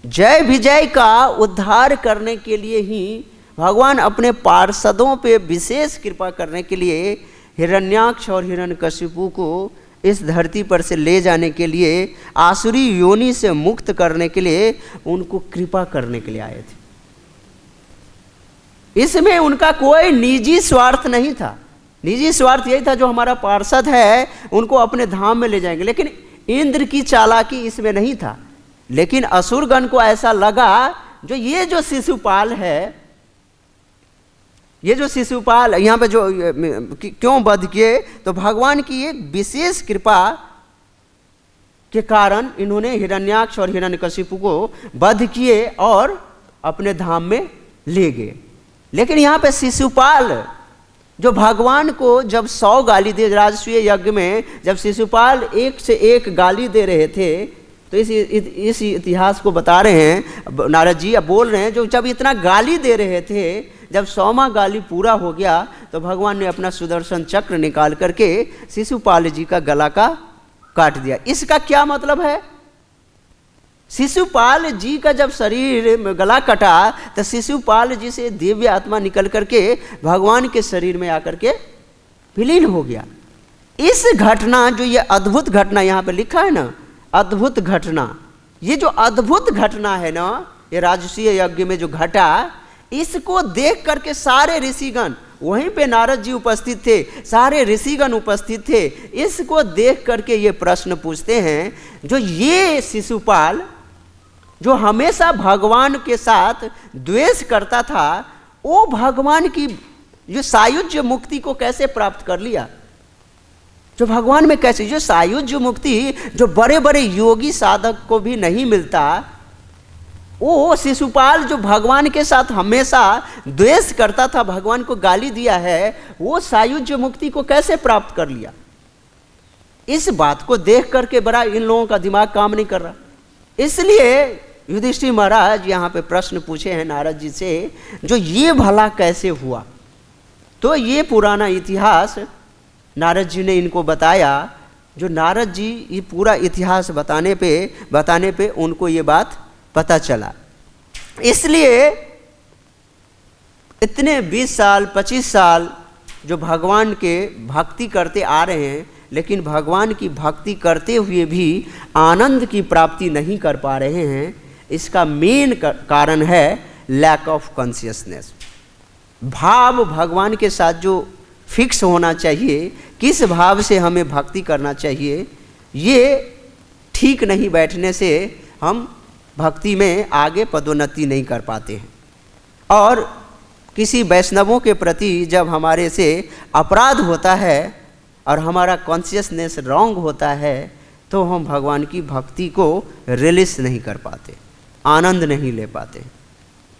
जय विजय का उद्धार करने के लिए ही भगवान अपने पार्षदों पे विशेष कृपा करने के लिए हिरण्याक्ष और हिरण्यकशिपु को इस धरती पर से ले जाने के लिए, आसुरी योनि से मुक्त करने के लिए उनको कृपा करने के लिए आए थे। इसमें उनका कोई निजी स्वार्थ नहीं था। निजी स्वार्थ यही था जो हमारा पार्षद है उनको अपने धाम में ले जाएंगे, लेकिन इंद्र की चालाकी इसमें नहीं था। लेकिन असुरगण को ऐसा लगा जो ये जो शिशुपाल है, ये जो शिशुपाल यहाँ पे जो क्यों वध किए, तो भगवान की एक विशेष कृपा के कारण इन्होंने हिरण्याक्ष और हिरण्यकशिपु को वध किए और अपने धाम में ले गए। लेकिन यहाँ पे शिशुपाल जो भगवान को जब 100 गाली दे, राजसूय यज्ञ में जब शिशुपाल एक से एक गाली दे रहे थे, तो इस इतिहास को बता रहे हैं नारद जी, अब बोल रहे हैं जो जब इतना गाली दे रहे थे, जब 100वां गाली पूरा हो गया तो भगवान ने अपना सुदर्शन चक्र निकाल करके शिशुपाल जी का गला का काट दिया। इसका क्या मतलब है? शिशुपाल जी का जब शरीर में गला कटा तो शिशुपाल जी से दिव्य आत्मा निकल करके भगवान के शरीर में आकर के विलीन हो गया। इस घटना, जो ये अद्भुत घटना यहाँ पे लिखा है ना, अद्भुत घटना, ये जो अद्भुत घटना है ना, ये राजसूय यज्ञ में जो घटा, इसको देख करके सारे ऋषिगण, वहीं पे नारद जी उपस्थित थे, सारे ऋषिगण उपस्थित थे, इसको देख करके ये प्रश्न पूछते हैं, जो ये शिशुपाल जो हमेशा भगवान के साथ द्वेष करता था, वो भगवान की जो सायुज्य मुक्ति को कैसे प्राप्त कर लिया? जो भगवान में कैसे, जो सायुज्य मुक्ति जो बड़े बड़े योगी साधक को भी नहीं मिलता, वो शिशुपाल जो भगवान के साथ हमेशा द्वेष करता था, भगवान को गाली दिया है, वो सायुज्य मुक्ति को कैसे प्राप्त कर लिया? इस बात को देख करके बड़ा इन लोगों का दिमाग काम नहीं कर रहा। इसलिए युधिष्ठिर महाराज यहाँ पे प्रश्न पूछे हैं नारद जी से, जो ये भला कैसे हुआ? तो ये पुराना इतिहास नारद जी ने इनको बताया। जो नारद जी ये पूरा इतिहास बताने पे उनको ये बात पता चला। इसलिए इतने 20 साल 25 साल जो भगवान के भक्ति करते आ रहे हैं, लेकिन भगवान की भक्ति करते हुए भी आनंद की प्राप्ति नहीं कर पा रहे हैं, इसका मेन कारण है लैक ऑफ कॉन्शियसनेस। भाव भगवान के साथ जो फिक्स होना चाहिए, किस भाव से हमें भक्ति करना चाहिए, ये ठीक नहीं बैठने से हम भक्ति में आगे पदोन्नति नहीं कर पाते हैं। और किसी वैष्णवों के प्रति जब हमारे से अपराध होता है और हमारा कॉन्शियसनेस रॉन्ग होता है, तो हम भगवान की भक्ति को रिलीज नहीं कर पाते, आनंद नहीं ले पाते।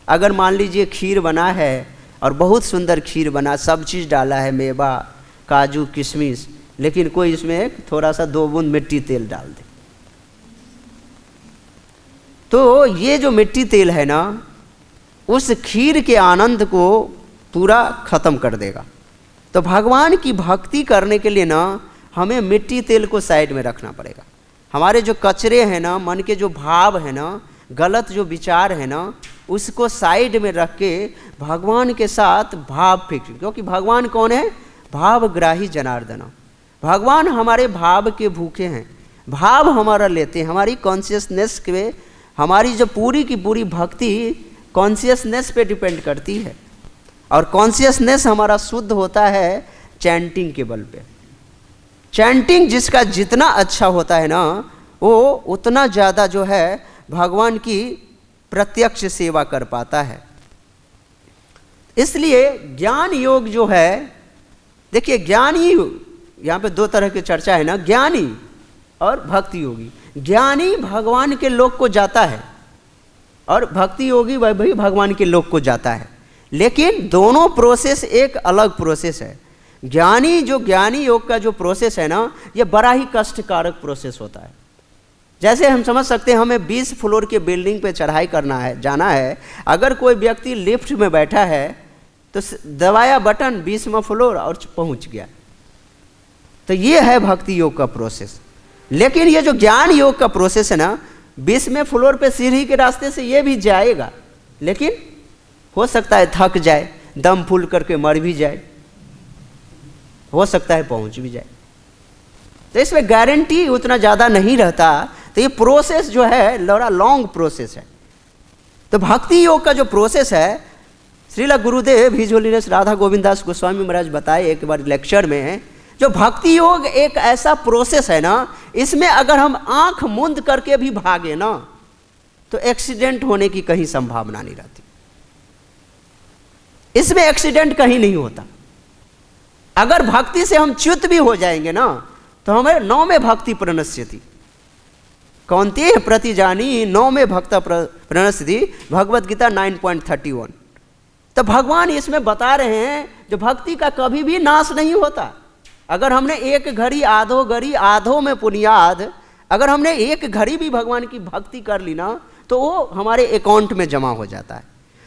अगर मान लीजिए खीर बना है और बहुत सुंदर खीर बना, सब चीज़ डाला है, मेवा, काजू, किशमिश, लेकिन कोई इसमें थोड़ा सा 2 बूंद मिट्टी तेल डाल दे, तो ये जो मिट्टी तेल है ना, उस खीर के आनंद को पूरा ख़त्म कर देगा। तो भगवान की भक्ति करने के लिए ना हमें मिट्टी तेल को साइड में रखना पड़ेगा। हमारे जो कचरे हैं ना, मन के जो भाव है ना, गलत जो विचार है ना, उसको साइड में रख के भगवान के साथ भाव फिक्स, क्योंकि भगवान कौन है? भावग्राही जनार्दन। भगवान हमारे भाव के भूखे हैं, भाव हमारा लेते हैं। हमारी कॉन्शियसनेस के, हमारी जो पूरी की पूरी भक्ति कॉन्शियसनेस पे डिपेंड करती है, और कॉन्शियसनेस हमारा शुद्ध होता है चैंटिंग के बल पे। चैंटिंग जिसका जितना अच्छा होता है ना, वो उतना ज़्यादा जो है भगवान की प्रत्यक्ष सेवा कर पाता है। इसलिए ज्ञान योग जो है, देखिए ज्ञानी, यहाँ पे 2 तरह की चर्चा है ना, ज्ञानी और भक्ति योगी। ज्ञानी भगवान के लोक को जाता है और भक्ति योगी भी भगवान के लोक को जाता है, लेकिन दोनों प्रोसेस एक अलग प्रोसेस है। ज्ञानी योग का जो प्रोसेस है ना, ये बड़ा ही कष्टकारक प्रोसेस होता है। जैसे हम समझ सकते हैं, हमें 20 फ्लोर के बिल्डिंग पे चढ़ाई करना है, जाना है। अगर कोई व्यक्ति लिफ्ट में बैठा है तो दबाया बटन 20वां फ्लोर और पहुंच गया। तो ये है भक्ति योग का प्रोसेस। लेकिन ये जो ज्ञान योग का प्रोसेस है ना, 20वें फ्लोर पे सीढ़ी के रास्ते से ये भी जाएगा, लेकिन हो सकता है थक जाए, दम फूल करके मर भी जाए, हो सकता है पहुंच भी जाए। तो इसमें गारंटी उतना ज़्यादा नहीं रहता। तो ये प्रोसेस जो है बड़ा लॉन्ग प्रोसेस है। तो भक्ति योग का जो प्रोसेस है, श्रीला गुरुदेव हिज होलीनेस राधा गोविंद दास गोस्वामी महाराज बताए एक बार लेक्चर में, जो भक्ति योग एक ऐसा प्रोसेस है ना, इसमें अगर हम आंख मूंद करके भी भागे ना तो एक्सीडेंट होने की कहीं संभावना नहीं रहती। इसमें एक्सीडेंट कहीं नहीं होता। अगर भक्ति से हम च्युत भी हो जाएंगे ना तो हमें 9 में भक्ति प्रणश्यति, कौन्तेय प्रतिजानी 9 में भक्त प्रणश्यति, भगवत गीता 9.31। तो भगवान इसमें बता रहे हैं जो भक्ति का कभी भी नाश नहीं होता। अगर हमने एक घड़ी आधो घड़ी आधो में पुनियाद, अगर हमने एक घड़ी भी भगवान की भक्ति कर ली ना तो वो हमारे अकाउंट में जमा हो जाता है।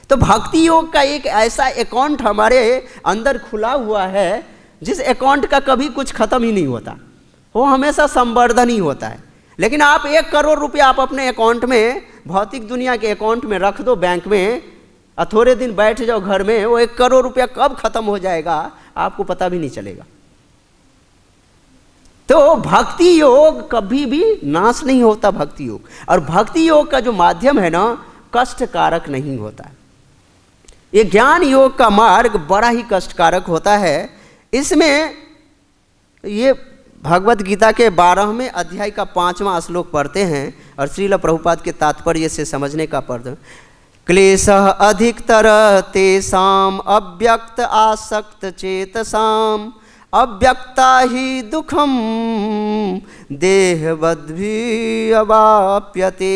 तो भक्ति योग का एक ऐसा अकाउंट हमारे अंदर खुला हुआ है जिस अकाउंट का कभी कुछ खत्म ही नहीं होता, वो हमेशा संवर्धन ही होता है। लेकिन आप 1 करोड़ रुपया आप अपने अकाउंट में, भौतिक दुनिया के अकाउंट में रख दो बैंक में, और थोड़े दिन बैठ जाओ घर में, वो 1 करोड़ रुपया कब खत्म हो जाएगा आपको पता भी नहीं चलेगा। तो भक्ति योग कभी भी नाश नहीं होता भक्ति योग। और भक्ति योग का जो माध्यम है ना, कष्टकारक नहीं होता है। ये ज्ञान योग का मार्ग बड़ा ही कष्टकारक होता है। इसमें ये भगवत गीता के 12वें अध्याय का 5वां श्लोक पढ़ते हैं और श्रील प्रभुपाद के तात्पर्य से समझने का पढ़ते। क्लेशः अधिकतर तेषाम् अव्यक्त आसक्त चेतसाम् अव्यक्ता ही दुखम देहवद्भि अवाप्यते।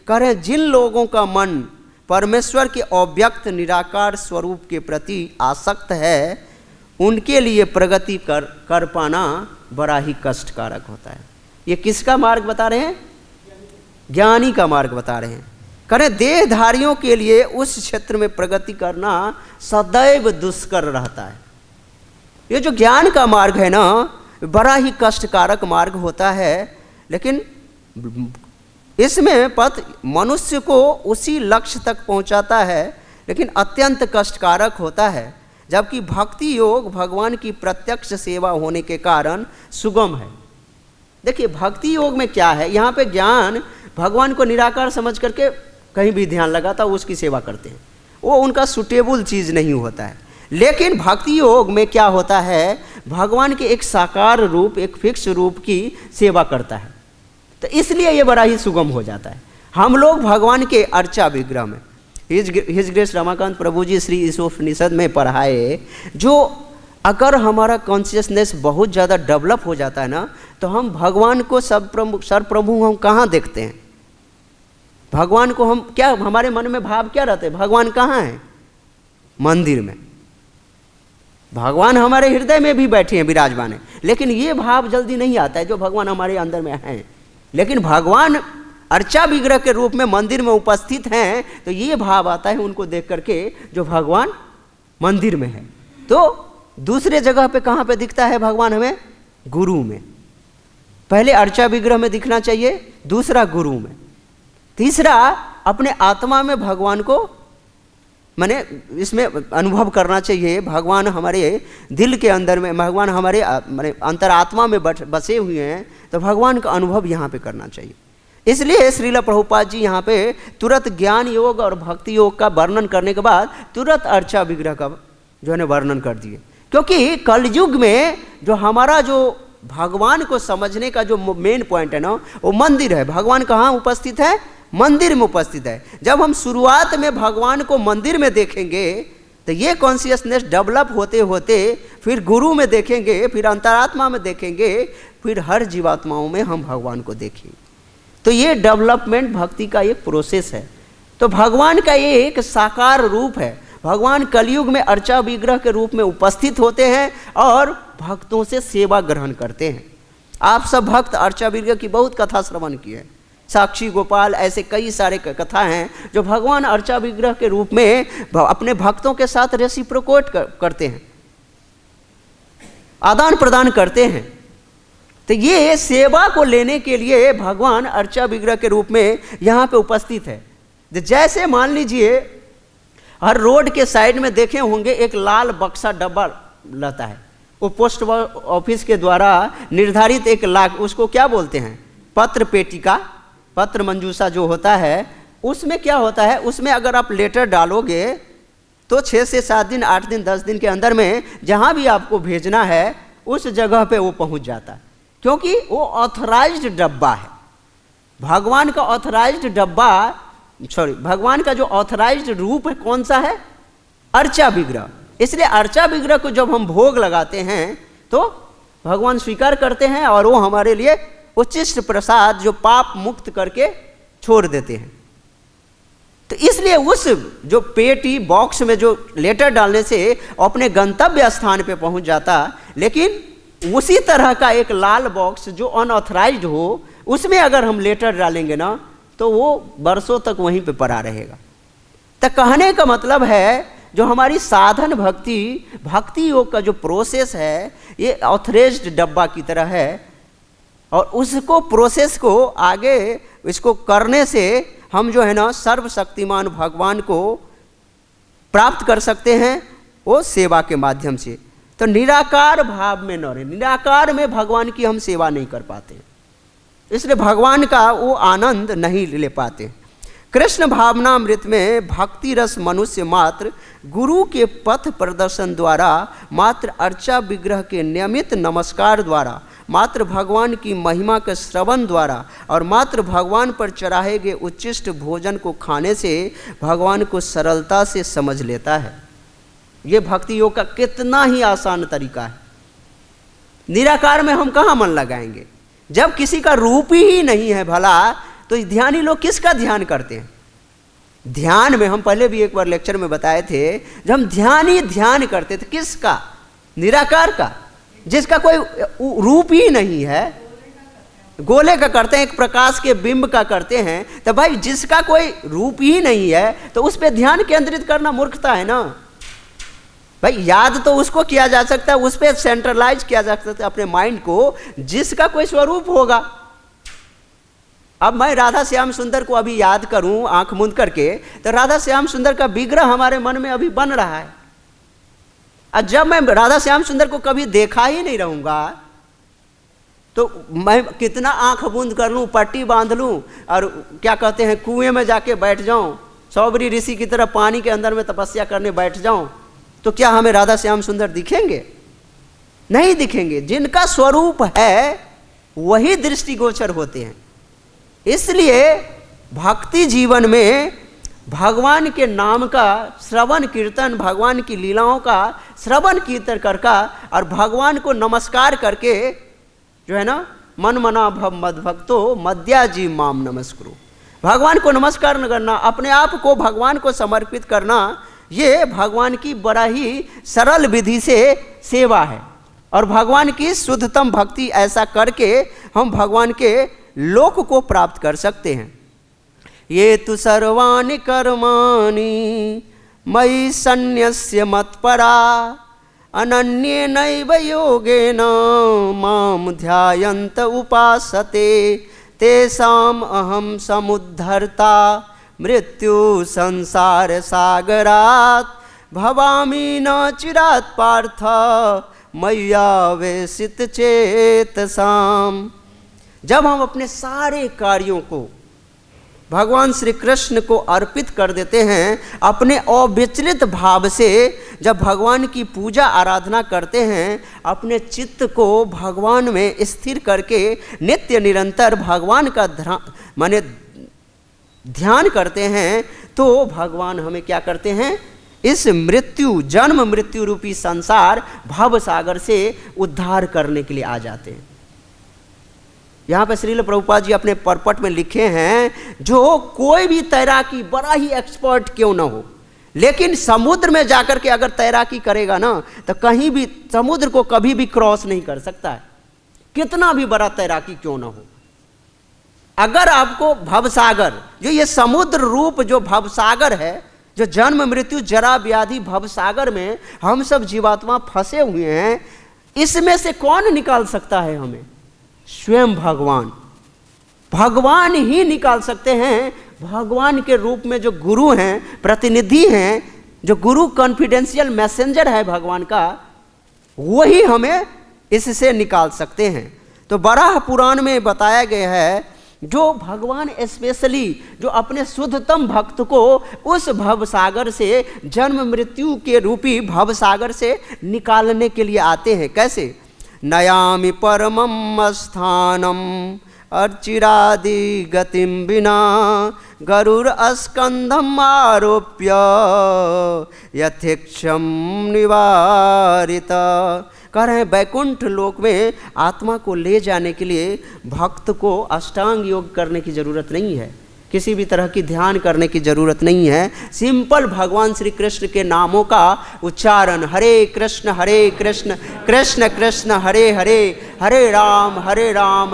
कह रहे जिन लोगों का मन परमेश्वर के अव्यक्त निराकार स्वरूप के प्रति आसक्त है, उनके लिए प्रगति कर पाना बड़ा ही कष्टकारक होता है। ये किसका मार्ग बता रहे हैं? ज्ञानी का मार्ग बता रहे हैं। करें देहधारियों के लिए उस क्षेत्र में प्रगति करना सदैव दुष्कर रहता है। ये जो ज्ञान का मार्ग है ना, बड़ा ही कष्टकारक मार्ग होता है। लेकिन इसमें पथ मनुष्य को उसी लक्ष्य तक पहुंचाता है, लेकिन अत्यंत कष्टकारक होता है। जबकि भक्ति योग भगवान की प्रत्यक्ष सेवा होने के कारण सुगम है। देखिए भक्ति योग में क्या है, यहाँ पे ज्ञान भगवान को निराकार समझ करके कहीं भी ध्यान लगाता उसकी सेवा करते हैं, वो उनका सुटेबल चीज़ नहीं होता है। लेकिन भक्ति योग में क्या होता है, भगवान के एक साकार रूप, एक फिक्स रूप की सेवा करता है। तो इसलिए ये बड़ा ही सुगम हो जाता है। हम लोग भगवान के अर्चा विग्रह में हिज ग्रेस रमाकांत प्रभु जी श्री ईशोपनिषद में पढ़ाए, जो अगर हमारा कॉन्शियसनेस बहुत ज़्यादा डेवलप हो जाता है ना, तो हम भगवान को सर्वप्रभु हम कहाँ देखते हैं? भगवान को हम क्या, हमारे मन में भाव क्या रहते हैं? भगवान कहाँ हैं? मंदिर में। भगवान हमारे हृदय में भी बैठे हैं, विराजमान है, लेकिन ये भाव जल्दी नहीं आता है जो भगवान हमारे अंदर में हैं। लेकिन भगवान अर्चा विग्रह के रूप में मंदिर में उपस्थित हैं, तो ये भाव आता है उनको देख करके जो भगवान मंदिर में है। तो दूसरे जगह पे कहाँ पे दिखता है भगवान हमें? गुरु में। पहले अर्चा विग्रह में दिखना चाहिए, दूसरा गुरु में, तीसरा अपने आत्मा में भगवान को मैंने इसमें अनुभव करना चाहिए। भगवान हमारे दिल के अंदर में, भगवान हमारे मैंने अंतरात्मा में बसे हुए हैं, तो भगवान का अनुभव यहाँ पे करना चाहिए। इसलिए श्रील प्रभुपाद जी यहाँ पे तुरंत ज्ञान योग और भक्ति योग का वर्णन करने के बाद तुरंत अर्चा विग्रह का जो है वर्णन कर दिए। क्योंकि कलयुग में जो हमारा जो भगवान को समझने का जो मेन पॉइंट है ना, वो मंदिर है। भगवान कहाँ उपस्थित है? मंदिर में उपस्थित है। जब हम शुरुआत में भगवान को मंदिर में देखेंगे तो ये कॉन्शियसनेस डेवलप होते होते फिर गुरु में देखेंगे, फिर अंतरात्मा में देखेंगे, फिर हर जीवात्माओं में हम भगवान को देखेंगे। तो ये डेवलपमेंट भक्ति का एक प्रोसेस है। तो भगवान का ये एक साकार रूप है। भगवान कलयुग में अर्चा विग्रह के रूप में उपस्थित होते हैं और भक्तों से सेवा ग्रहण करते हैं। आप सब भक्त अर्चा विग्रह की बहुत कथा श्रवण किए हैं, साक्षी गोपाल, ऐसे कई सारे कथा हैं जो भगवान अर्चा विग्रह के रूप में अपने भक्तों के साथ रेसिप्रोकेट करते हैं, आदान प्रदान करते हैं। तो ये सेवा को लेने के लिए भगवान अर्चा विग्रह के रूप में यहाँ पे उपस्थित है। जैसे मान लीजिए हर रोड के साइड में देखे होंगे एक लाल बक्सा डब्बा रहता है, वो पोस्ट ऑफिस के द्वारा निर्धारित एक लाख, उसको क्या बोलते हैं, पत्र पेटिका, पत्र मंजूषा जो होता है, उसमें क्या होता है, उसमें अगर आप लेटर डालोगे तो 6 से 7 दिन, 8 दिन, 10 दिन के अंदर में जहाँ भी आपको भेजना है उस जगह पे वो पहुँच जाता है, क्योंकि वो ऑथराइज्ड डब्बा है। भगवान का ऑथराइज्ड डब्बा, भगवान का जो ऑथराइज्ड रूप है कौन सा है, अर्चा विग्रह। इसलिए अर्चा विग्रह को जब हम भोग लगाते हैं तो भगवान स्वीकार करते हैं और वो हमारे लिए उच्चिष्ट प्रसाद जो पाप मुक्त करके छोड़ देते हैं। तो इसलिए उस जो पेटी बॉक्स में जो लेटर डालने से अपने गंतव्य स्थान पे पहुंच जाता, लेकिन उसी तरह का एक लाल बॉक्स जो अनऑथराइज्ड हो, उसमें अगर हम लेटर डालेंगे ना तो वो बरसों तक वहीं पे पड़ा रहेगा। तो कहने का मतलब है जो हमारी साधन भक्ति योग का जो प्रोसेस है ये ऑथराइज्ड डब्बा की तरह है, और उसको प्रोसेस को आगे इसको करने से हम जो है ना सर्वशक्तिमान भगवान को प्राप्त कर सकते हैं, वो सेवा के माध्यम से। तो निराकार भाव में न रहे, निराकार में भगवान की हम सेवा नहीं कर पाते, इसलिए भगवान का वो आनंद नहीं ले पाते। कृष्ण भावनामृत में भक्ति रस मनुष्य मात्र गुरु के पथ प्रदर्शन द्वारा, मात्र अर्चा विग्रह के नियमित नमस्कार द्वारा, मात्र भगवान की महिमा के श्रवण द्वारा और मात्र भगवान पर चढ़ाए गए उच्चिष्ट भोजन को खाने से भगवान को सरलता से समझ लेता है। ये भक्ति योग का कितना ही आसान तरीका है। निराकार में हम कहाँ मन लगाएंगे, जब किसी का रूप ही नहीं है भला, तो ध्यानी लोग किसका ध्यान करते हैं। ध्यान में हम पहले भी एक बार लेक्चर में बताए थे, जब हम ध्यान करते थे किसका, निराकार का, जिसका कोई रूप ही नहीं है। गोले का करते हैं, एक प्रकाश के बिंब का करते हैं, तो भाई जिसका कोई रूप ही नहीं है तो उस पर ध्यान केंद्रित करना मूर्खता है ना भाई। याद तो उसको किया जा सकता है, उस पर सेंट्रलाइज किया जा सकता है अपने माइंड को, जिसका कोई स्वरूप होगा। अब मैं राधा श्याम सुंदर को अभी याद करूं आंख मूंद करके, तो राधा श्याम सुंदर का विग्रह हमारे मन में अभी बन रहा है। और जब मैं राधा श्याम सुंदर को कभी देखा ही नहीं रहूंगा तो मैं कितना आंख बूंद कर लूं, पट्टी बांध लूं और क्या कहते हैं कुएं में जाके बैठ जाऊं, सौबरी ऋषि की तरह पानी के अंदर में तपस्या करने बैठ जाऊं, तो क्या हमें राधा श्याम सुंदर दिखेंगे? नहीं दिखेंगे। जिनका स्वरूप है वही दृष्टिगोचर होते हैं। इसलिए भक्ति जीवन में भगवान के नाम का श्रवण कीर्तन, भगवान की लीलाओं का श्रवण कीर्तन करके और भगवान को नमस्कार करके जो है ना, मन मना भव मद भक्तो मद्याजी माम नमस्कुरु, भगवान को नमस्कार करना, अपने आप को भगवान को समर्पित करना, ये भगवान की बड़ा ही सरल विधि से सेवा है। और भगवान की शुद्धतम भक्ति ऐसा करके हम भगवान के लोक को प्राप्त कर सकते हैं। ये तु सर्वाणि कर्माणि मयि सन्न्यस्य मत्परा अनन्येनैव योगेन मां ध्यायन्त उपासते तेषाम् अहं समुद्धर्ता मृत्यु संसार सागरात् भवामि न चिरात् पार्थ मय्यावेशित चेतसाम्। जब हम अपने सारे कार्यों को भगवान श्री कृष्ण को अर्पित कर देते हैं, अपने अविचलित भाव से जब भगवान की पूजा आराधना करते हैं, अपने चित्त को भगवान में स्थिर करके नित्य निरंतर भगवान का माने ध्यान करते हैं, तो भगवान हमें क्या करते हैं, इस मृत्यु जन्म मृत्यु रूपी संसार भव सागर से उद्धार करने के लिए आ जाते हैं। यहाँ पे श्रील प्रभुपाद जी अपने परपट में लिखे हैं, जो कोई भी तैराकी बड़ा ही एक्सपर्ट क्यों ना हो, लेकिन समुद्र में जाकर के अगर तैराकी करेगा ना तो कहीं भी समुद्र को कभी भी क्रॉस नहीं कर सकता है, कितना भी बड़ा तैराकी क्यों ना हो। अगर आपको भवसागर, जो ये समुद्र रूप जो भवसागर है, जो जन्म मृत्यु जरा व्याधि भवसागर में हम सब जीवात्मा फंसे हुए हैं, इसमें से कौन निकाल सकता है हमें? स्वयं भगवान। भगवान ही निकाल सकते हैं। भगवान के रूप में जो गुरु हैं, प्रतिनिधि हैं, जो गुरु कॉन्फिडेंशियल मैसेंजर है भगवान का, वही हमें इससे निकाल सकते हैं। तो बराह पुराण में बताया गया है, जो भगवान स्पेशली जो अपने शुद्धतम भक्त को उस भवसागर से, जन्म मृत्यु के रूपी भवसागर से निकालने के लिए आते हैं। कैसे? नयामि परमं स्थानम अर्चिरादि गतिम बिना गरुड़ स्कंधम आरोप्य यथेक्षम निवारिता। कह रहे हैं बैकुंठ लोक में आत्मा को ले जाने के लिए भक्त को अष्टांग योग करने की जरूरत नहीं है, किसी भी तरह की ध्यान करने की जरूरत नहीं है। सिंपल भगवान श्री कृष्ण के नामों का उच्चारण, हरे कृष्ण कृष्ण कृष्ण हरे हरे, हरे राम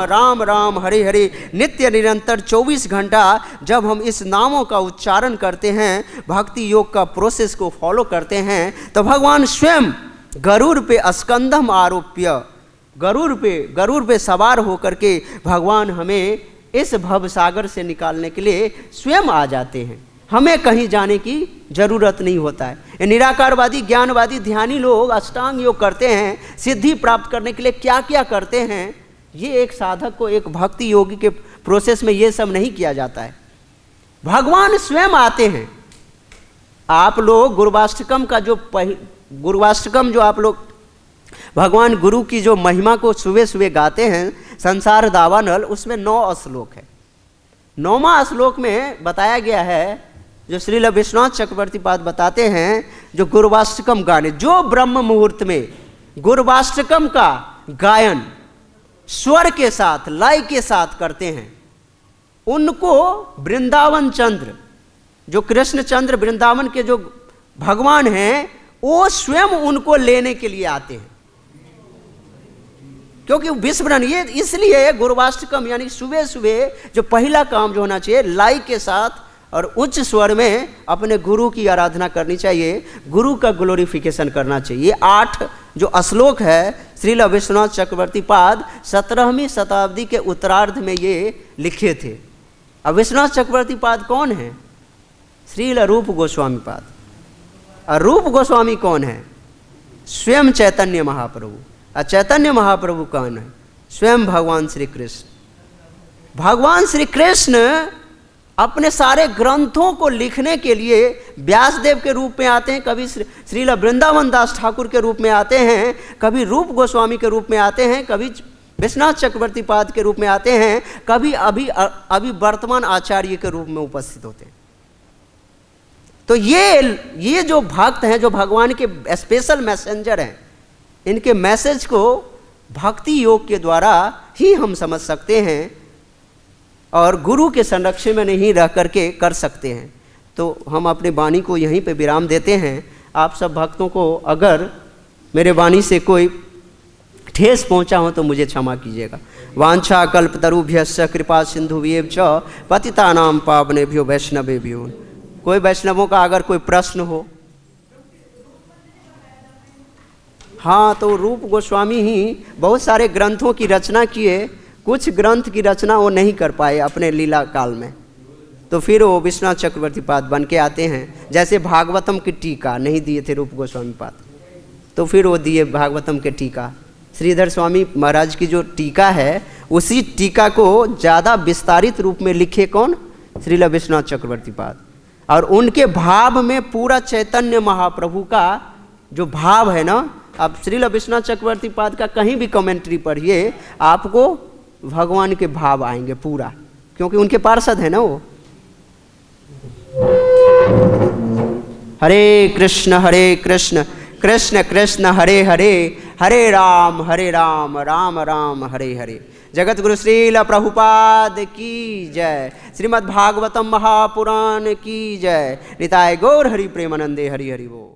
राम राम हरे हरे, नित्य निरंतर 24 घंटा जब हम इस नामों का उच्चारण करते हैं, भक्ति योग का प्रोसेस को फॉलो करते हैं, तो भगवान स्वयं गरुड़ पे स्कंधम आरोप्य, गरुड़ पे सवार होकर के भगवान हमें इस भवसागर से निकालने के लिए स्वयं आ जाते हैं। हमें कहीं जाने की जरूरत नहीं होता है। ये निराकारवादी ज्ञानवादी ध्यानी लोग अष्टांग योग करते हैं, सिद्धि प्राप्त करने के लिए क्या क्या करते हैं, ये एक साधक को, एक भक्ति योगी के प्रोसेस में ये सब नहीं किया जाता है। भगवान स्वयं आते हैं। आप लोग गुरुवाष्टकम का जो गुरुवाष्टकम जो आप लोग भगवान गुरु की जो महिमा को सुबह सुबह गाते हैं, संसार दावानल, उसमें 9 श्लोक है। 9वां श्लोक में बताया गया है, जो श्रील विश्वनाथ चक्रवर्ती पाद बताते हैं, जो गुरुवाष्टकम गाने, जो ब्रह्म मुहूर्त में गुरुवाष्टकम का गायन स्वर के साथ, लय के साथ करते हैं, उनको वृंदावन चंद्र, जो कृष्ण चंद्र वृंदावन के जो भगवान हैं, वो स्वयं उनको लेने के लिए आते हैं। क्योंकि विस्मरण, ये इसलिए गुरुवाष्टकम यानी सुबह सुबह जो पहला काम जो होना चाहिए, लय के साथ और उच्च स्वर में अपने गुरु की आराधना करनी चाहिए, गुरु का ग्लोरिफिकेशन करना चाहिए। ये 8 जो श्लोक है, श्रील विश्वनाथ चक्रवर्ती पाद 17वीं शताब्दी के उत्तरार्ध में ये लिखे थे। अब विश्वनाथ चक्रवर्ती पाद कौन है? श्रील रूप गोस्वामी पाद। और रूप गोस्वामी कौन है? स्वयं चैतन्य महाप्रभु। और चैतन्य महाप्रभु कौन है? स्वयं भगवान श्री कृष्ण। भगवान श्री कृष्ण अपने सारे ग्रंथों को लिखने के लिए व्यासदेव के रूप में आते हैं, कभी श्रील वृंदावन दास ठाकुर के रूप में आते हैं, कभी रूप गोस्वामी के रूप में आते हैं, कभी विश्वनाथ चक्रवर्ती पाद के रूप में आते हैं, कभी अभी वर्तमान आचार्य के रूप में उपस्थित होते हैं। तो ये जो भक्त हैं, जो भगवान के स्पेशल मैसेंजर हैं, इनके मैसेज को भक्ति योग के द्वारा ही हम समझ सकते हैं और गुरु के संरक्षण में नहीं रह करके कर सकते हैं। तो हम अपने वाणी को यहीं पे विराम देते हैं। आप सब भक्तों को अगर मेरे वाणी से कोई ठेस पहुंचा हो तो मुझे क्षमा कीजिएगा। वांछा कल्पतरुभ्यश्च कृपा सिंधुभ्येव च पतितानां पावनेभ्यो वैष्णवेभ्यो। कोई वैष्णवों का अगर कोई प्रश्न हो, हाँ, तो रूप गोस्वामी ही बहुत सारे ग्रंथों की रचना किए, कुछ ग्रंथ की रचना वो नहीं कर पाए अपने लीला काल में, तो फिर वो विश्वनाथ चक्रवर्ती पाद बन के आते हैं। जैसे भागवतम की टीका नहीं दिए थे रूप गोस्वामी पाद, तो फिर वो दिए भागवतम के टीका। श्रीधर स्वामी महाराज की जो टीका है, उसी टीका को ज़्यादा विस्तारित रूप में लिखे कौन? श्रील विश्वनाथ चक्रवर्ती पाद। और उनके भाव में पूरा चैतन्य महाप्रभु का जो भाव है ना, आप श्रील विश्वनाथ चक्रवर्ती पाद का कहीं भी कमेंट्री पढ़िए, आपको भगवान के भाव आएंगे पूरा, क्योंकि उनके पार्षद है ना वो। हरे कृष्ण कृष्ण कृष्ण हरे हरे, हरे राम राम राम हरे हरे। जगत गुरु श्रील प्रभुपाद की जय। श्रीमद् भागवतम महापुराण की जय। निताय गौर हरि प्रेमानंदे हरि हरि बोल।